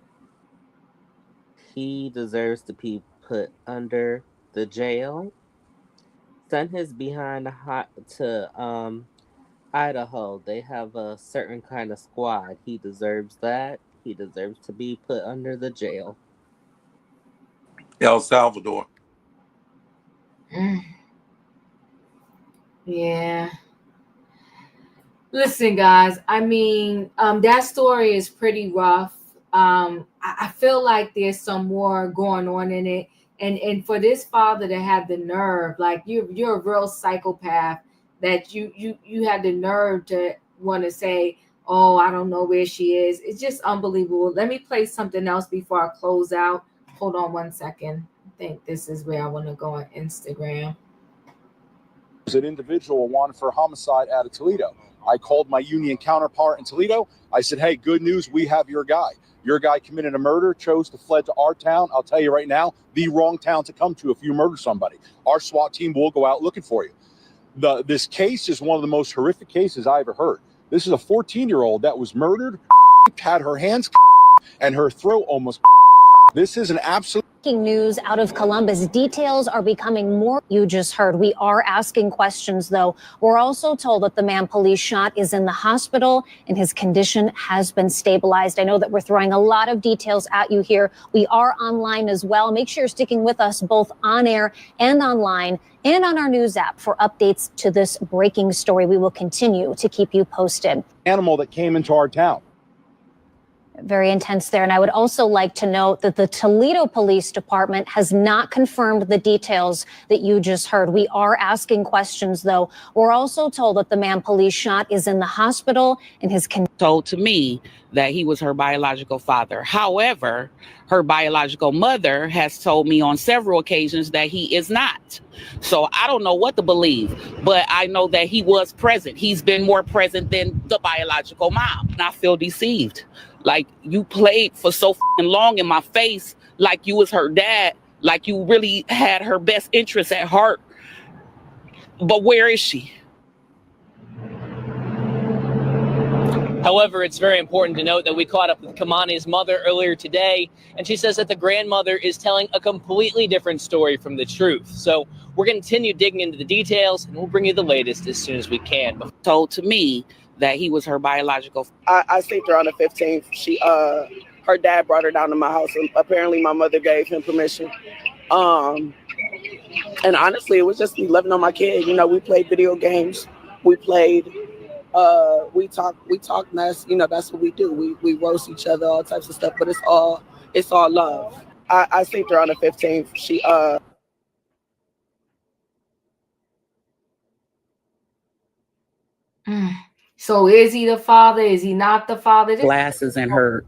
He deserves to be put under the jail. Send his behind to Idaho. They have a certain kind of squad. He deserves that. He deserves to be put under the jail. El Salvador. Yeah. Listen, guys, I mean, that story is pretty rough. I feel like there's some more going on in it. And for this father to have the nerve, like you're a real psychopath, that you had the nerve to want to say, oh, I don't know where she is. It's just unbelievable. Let me play something else before I close out. Hold on one second. I think this is where I want to go on Instagram. An individual wanted for homicide out of Toledo. I called my union counterpart in Toledo. I said, hey, good news, we have your guy. Your guy committed a murder, chose to fled to our town. I'll tell you right now, the wrong town to come to if you murder somebody. Our SWAT team will go out looking for you. This case is one of the most horrific cases I ever heard. This is a 14-year-old that was murdered, had her hands and her throat almost. This is an absolute News out of Columbus. Details are becoming more. You just heard. We are asking questions, though. We're also told that the man police shot is in the hospital and his condition has been stabilized. I know that we're throwing a lot of details at you here. We are online as well. Make sure you're sticking with us both on air and online and on our news app for updates to this breaking story. We will continue to keep you posted. Animal that came into our town. Very intense there. And I would also like to note that the Toledo Police Department has not confirmed the details that you just heard. We are asking questions, though. We're also told that the man police shot is in the hospital and his told to me that he was her biological father. However, her biological mother has told me on several occasions that he is not. So I don't know what to believe, but I know that he was present. He's been more present than the biological mom. And I feel deceived. Like, you played for so long in my face, like you was her dad, like you really had her best interests at heart. But where is she? However, it's very important to note that we caught up with Keimani's mother earlier today, and she says that the grandmother is telling a completely different story from the truth. So we're going to continue digging into the details, and we'll bring you the latest as soon as we can. Told to me that he was her biological. I seen her on the 15th. She, her dad brought her down to my house, and apparently my mother gave him permission. And honestly, it was just me loving on my kid. You know, we played video games. We played. We talk mess. You know, that's what we do. We roast each other, all types of stuff. But it's all love. I seen her on the 15th. She So is he the father? Is he not the father? Glasses and her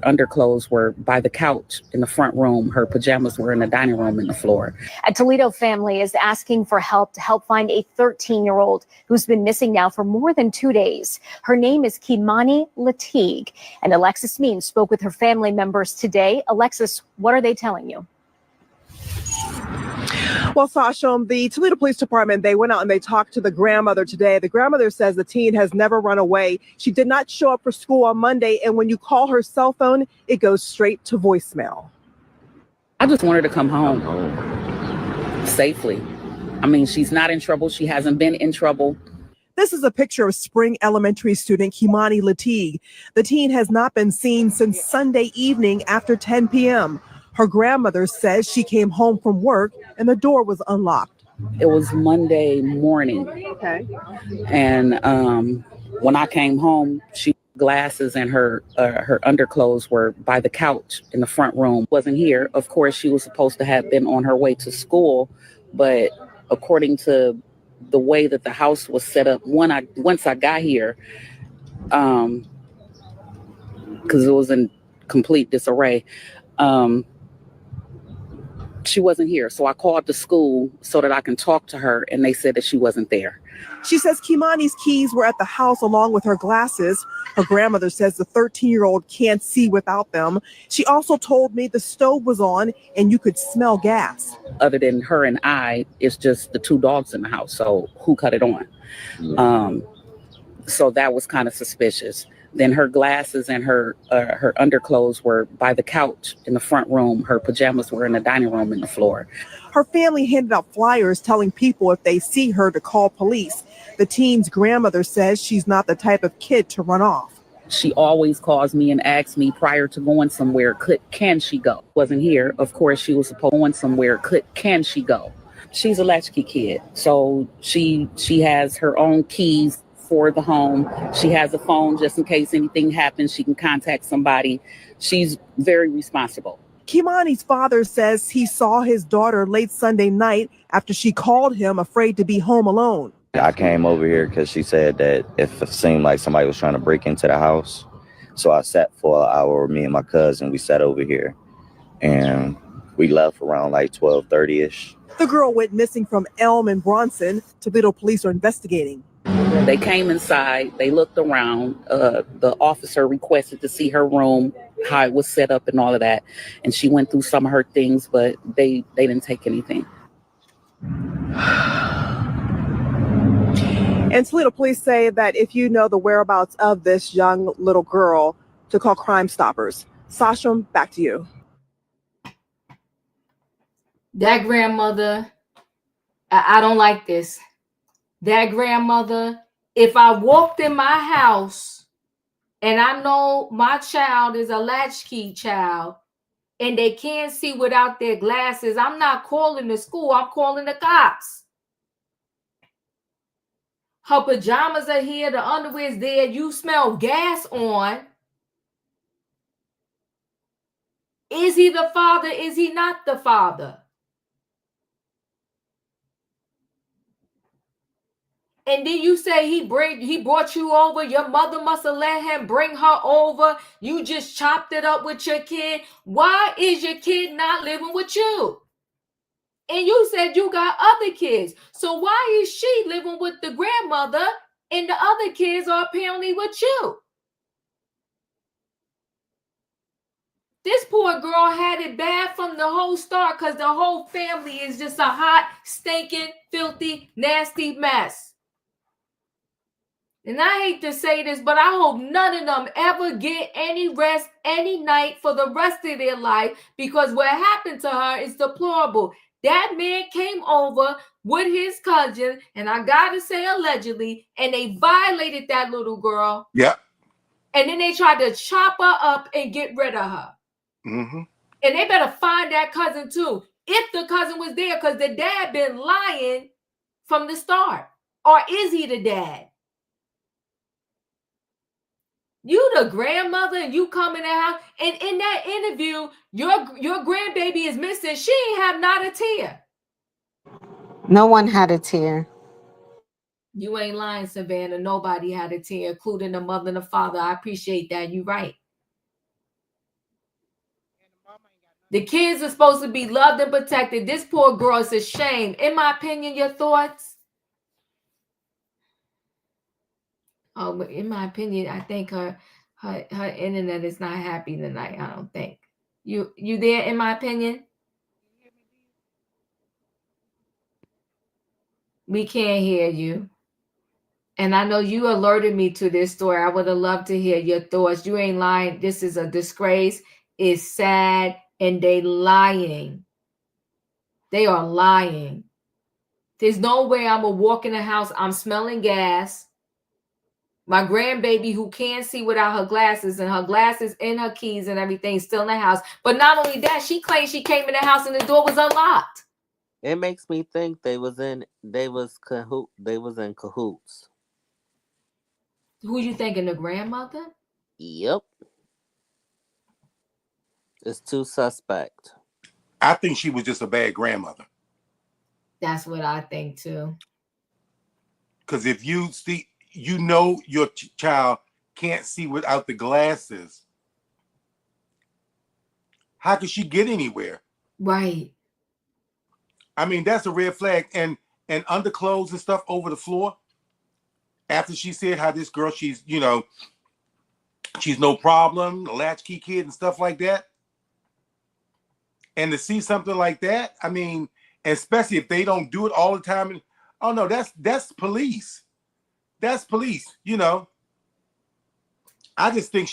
underclothes were by the couch in the front room. Her pajamas were in the dining room in the floor. A Toledo family is asking for help to help find a 13-year-old who's been missing now for more than 2 days. Her name is Keimani Latigue, and Alexis Means spoke with her family members today. Alexis, what are they telling you? Well, Sasha, the Toledo Police Department, they went out and they talked to the grandmother today. The grandmother says the teen has never run away. She did not show up for school on Monday, and when you call her cell phone, it goes straight to voicemail. I just want her to come home safely. I mean, she's not in trouble. She hasn't been in trouble. This is a picture of Spring Elementary student Keimani Latigue. The teen has not been seen since Sunday evening after 10 p.m. Her grandmother says she came home from work and the door was unlocked. It was Monday morning. Okay. And when I came home, glasses and her underclothes were by the couch in the front room. Wasn't here. Of course, she was supposed to have been on her way to school, but according to the way that the house was set up, once I got here, because it was in complete disarray, She wasn't here. So I called the school so that I can talk to her, and they said that she wasn't there. She says Keimani's keys were at the house along with her glasses. Her grandmother says the 13-year-old can't see without them. She also told me the stove was on and you could smell gas. Other than her and I, it's just the 2 dogs in the house. So who cut it on? So that was kind of suspicious. Then her glasses and her underclothes were by the couch in the front room. Her pajamas were in the dining room and the floor. Her family handed out flyers telling people if they see her to call police. The teen's grandmother says she's not the type of kid to run off. She always calls me and asks me prior to going somewhere, can she go? Wasn't here. Of course, she was supposed to go somewhere. Can she go? She's a latchkey kid. So she has her own keys for the home. She has a phone just in case anything happens. She can contact somebody. She's very responsible. Keimani's father says he saw his daughter late Sunday night after she called him afraid to be home alone. I came over here because she said that if it seemed like somebody was trying to break into the house. So I sat for an hour, me and my cousin, we sat over here and we left around like 12:30-ish. The girl went missing from Elm and Bronson. Toledo police are investigating. They came inside, they looked around, the officer requested to see her room, how it was set up and all of that. And she went through some of her things, but they didn't take anything. And Toledo police say that if you know the whereabouts of this young little girl, to call Crime Stoppers. Sasha, back to you. That grandmother, I don't like this. That grandmother, if I walked in my house and I know my child is a latchkey child and they can't see without their glasses, I'm not calling the school, I'm calling the cops. Her pajamas are here, the underwear is there, you smell gas on. Is he the father? Is he not the father? And then you say he brought you over. Your mother must have let him bring her over. You just chopped it up with your kid. Why is your kid not living with you? And you said you got other kids. So why is she living with the grandmother and the other kids are apparently with you? This poor girl had it bad from the whole start because the whole family is just a hot, stinking, filthy, nasty mess. And I hate to say this, but I hope none of them ever get any rest any night for the rest of their life because what happened to her is deplorable. That man came over with his cousin, and I gotta say allegedly, and they violated that little girl. Yep. And then they tried to chop her up and get rid of her. Mm-hmm. And they better find that cousin too. If the cousin was there, because the dad been lying from the start. Or is he the dad? You the grandmother and you come in the house. And in that interview, your grandbaby is missing. She ain't have not a tear. No one had a tear. You ain't lying, Savannah. Nobody had a tear, including the mother and the father. I appreciate that. You right. The kids are supposed to be loved and protected. This poor girl is a shame. In my opinion, your thoughts? Oh, but in my opinion, I think her internet is not happy tonight. I don't think. You there, in my opinion? We can't hear you. And I know you alerted me to this story. I would have loved to hear your thoughts. You ain't lying. This is a disgrace. It's sad. And they lying. They are lying. There's no way I'm going to walk in the house. I'm smelling gas. My grandbaby who can't see without her glasses and her glasses and her keys and everything still in the house. But not only that, she claims she came in the house and the door was unlocked. It makes me think they was in cahoots. Who you thinking, the grandmother? Yep. It's too suspect. I think she was just a bad grandmother. That's what I think too. Because if you see, you know your child can't see without the glasses. How could she get anywhere? Right. I mean, that's a red flag. And underclothes and stuff over the floor. After she said how this girl, she's, you know, she's no problem, a latchkey kid and stuff like that. And to see something like that, I mean, especially if they don't do it all the time. Oh no, that's police. That's police, you know. I just think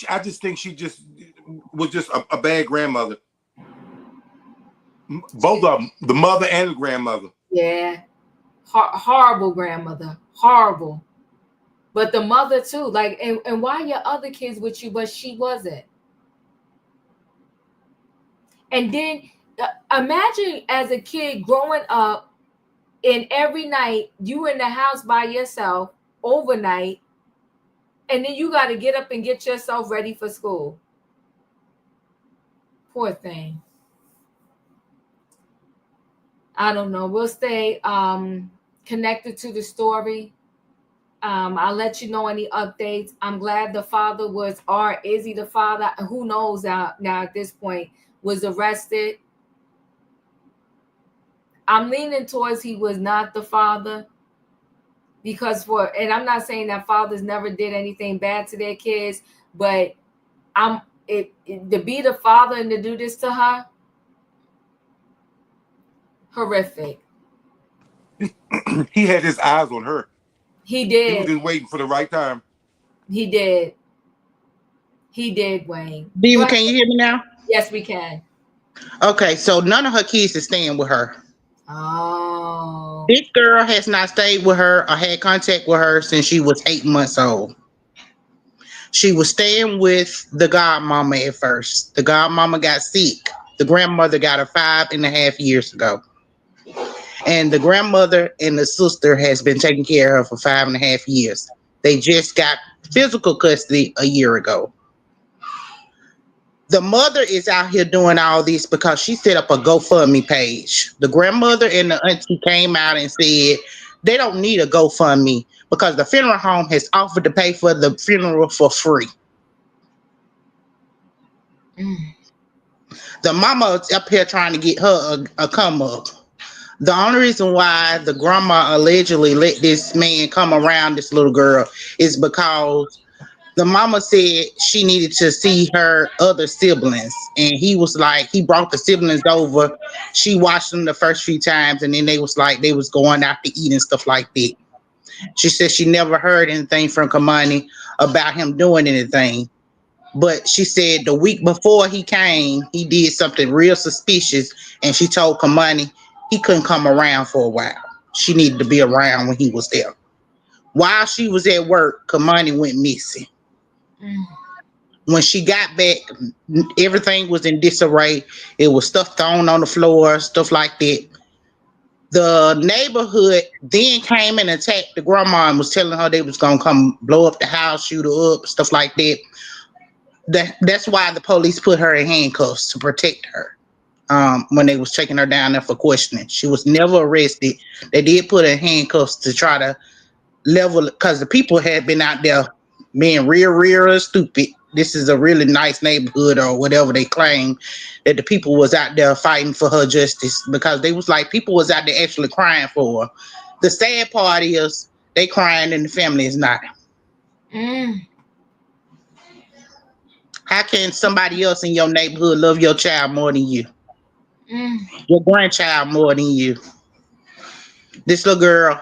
she just was just a bad grandmother. Both of them, the mother and the grandmother. Yeah. Horrible grandmother. Horrible. But the mother too. Like, and why your other kids with you, but she wasn't? And then imagine as a kid growing up, and every night you in the house by yourself overnight, and then you got to get up and get yourself ready for school. Poor thing. I don't know. We'll stay connected to the story. I'll let you know any updates. I'm glad the father was, or is he the father? Who knows now at this point, was arrested. I'm leaning towards he was not the father, because and I'm not saying that fathers never did anything bad to their kids, but to be the father and to do this to her, horrific. He had his eyes on her. He did. He was just waiting for the right time. He did. He did, Wayne. Diva, can you hear me now? Yes, we can. Okay, so none of her kids is staying with her. Oh. This girl has not stayed with her or had contact with her since she was 8 months old. She was staying with the godmama at first. The godmama got sick. The grandmother got her 5.5 years ago. And the grandmother and the sister has been taking care of her for 5.5 years. They just got physical custody a year ago. The mother is out here doing all this because she set up a GoFundMe page. The grandmother and the auntie came out and said they don't need a GoFundMe because the funeral home has offered to pay for the funeral for free. The mama is up here trying to get her a come up. The only reason why the grandma allegedly let this man come around this little girl is because the mama said she needed to see her other siblings. And he was like, he brought the siblings over. She watched them the first few times, and then they was like, they was going out to eat and stuff like that. She said she never heard anything from Keimani about him doing anything. But she said the week before he came, he did something real suspicious, and she told Keimani he couldn't come around for a while. She needed to be around when he was there. While she was at work, Keimani went missing. When she got back, everything was in disarray. It was stuff thrown on the floor, stuff like that. The neighborhood then came and attacked the grandma and was telling her they was going to come blow up the house, shoot her up, stuff like that. That's why the police put her in handcuffs, to protect her when they was taking her down there for questioning. She was never arrested. They did put her in handcuffs to try to level, because the people had been out there being real stupid. This is a really nice neighborhood or whatever they claim, that the people was out there fighting for her justice, because they was like, people was out there actually crying for her. The sad part is they crying and the family is not. How can somebody else in your neighborhood love your child more than you? Your grandchild more than you? This little girl,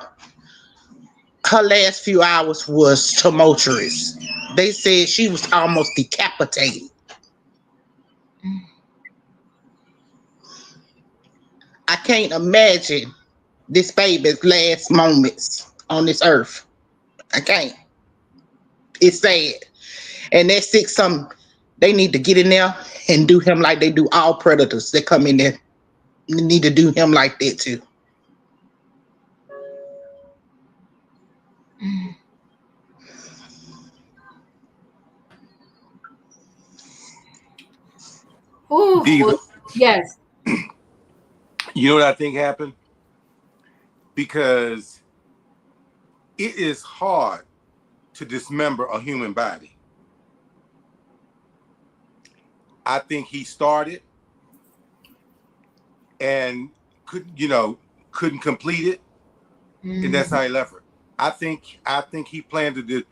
her last few hours was tumultuous. They said she was almost decapitated. I can't imagine this baby's last moments on this earth. I can't. It's sad. And that six some, they need to get in there and do him like they do all predators that come in there. They need to do him like that too. Diva, Yes. you know what I think happened? Because it is hard to dismember a human body. I think he started and couldn't, couldn't complete it, and that's how he left her. I think he planned to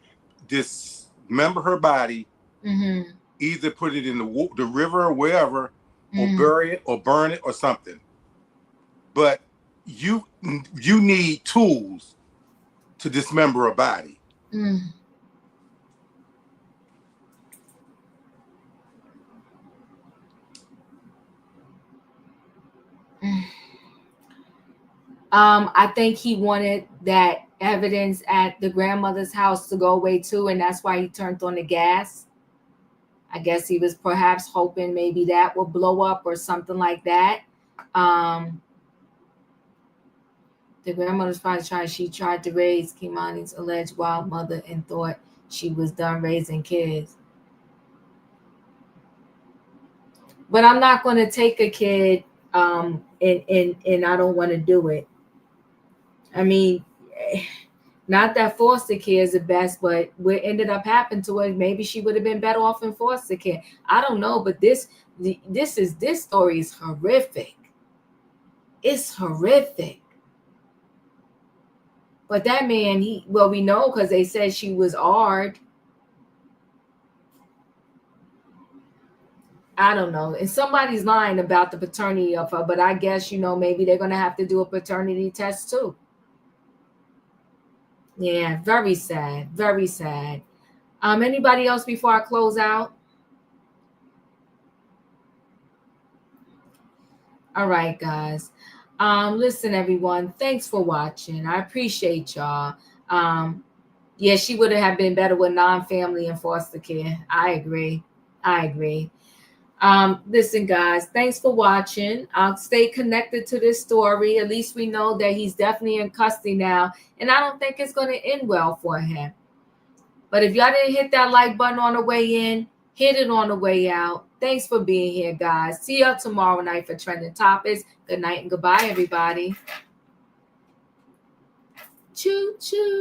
dismember her body, either put it in the river or wherever, or bury it or burn it or something. But you need tools to dismember a body. I think he wanted that evidence at the grandmother's house to go away too, and that's why he turned on the gas. I guess he was perhaps hoping maybe that would blow up or something like that. The grandmother's probably she tried to raise Keimani's alleged wild mother and thought she was done raising kids. But I'm not going to take a kid and I don't want to do it. I mean, not that foster care is the best, but what ended up happening to her, maybe she would have been better off in foster care. I don't know, but this story is horrific. It's horrific. But that man, we know because they said she was ARD. I don't know. And somebody's lying about the paternity of her, but I guess, maybe they're going to have to do a paternity test too. Yeah, very sad. Very sad. Anybody else before I close out? All right, guys. Listen, everyone, thanks for watching. I appreciate y'all. Yeah, she would have been better with non-family and foster care. I agree. Listen, guys, thanks for watching. I'll stay connected to this story. At least we know that he's definitely in custody now, and I don't think it's going to end well for him. But if y'all didn't hit that like button on the way in, hit it on the way out. Thanks for being here, guys. See y'all tomorrow night for Trending Topics. Good night and goodbye, everybody. Choo choo.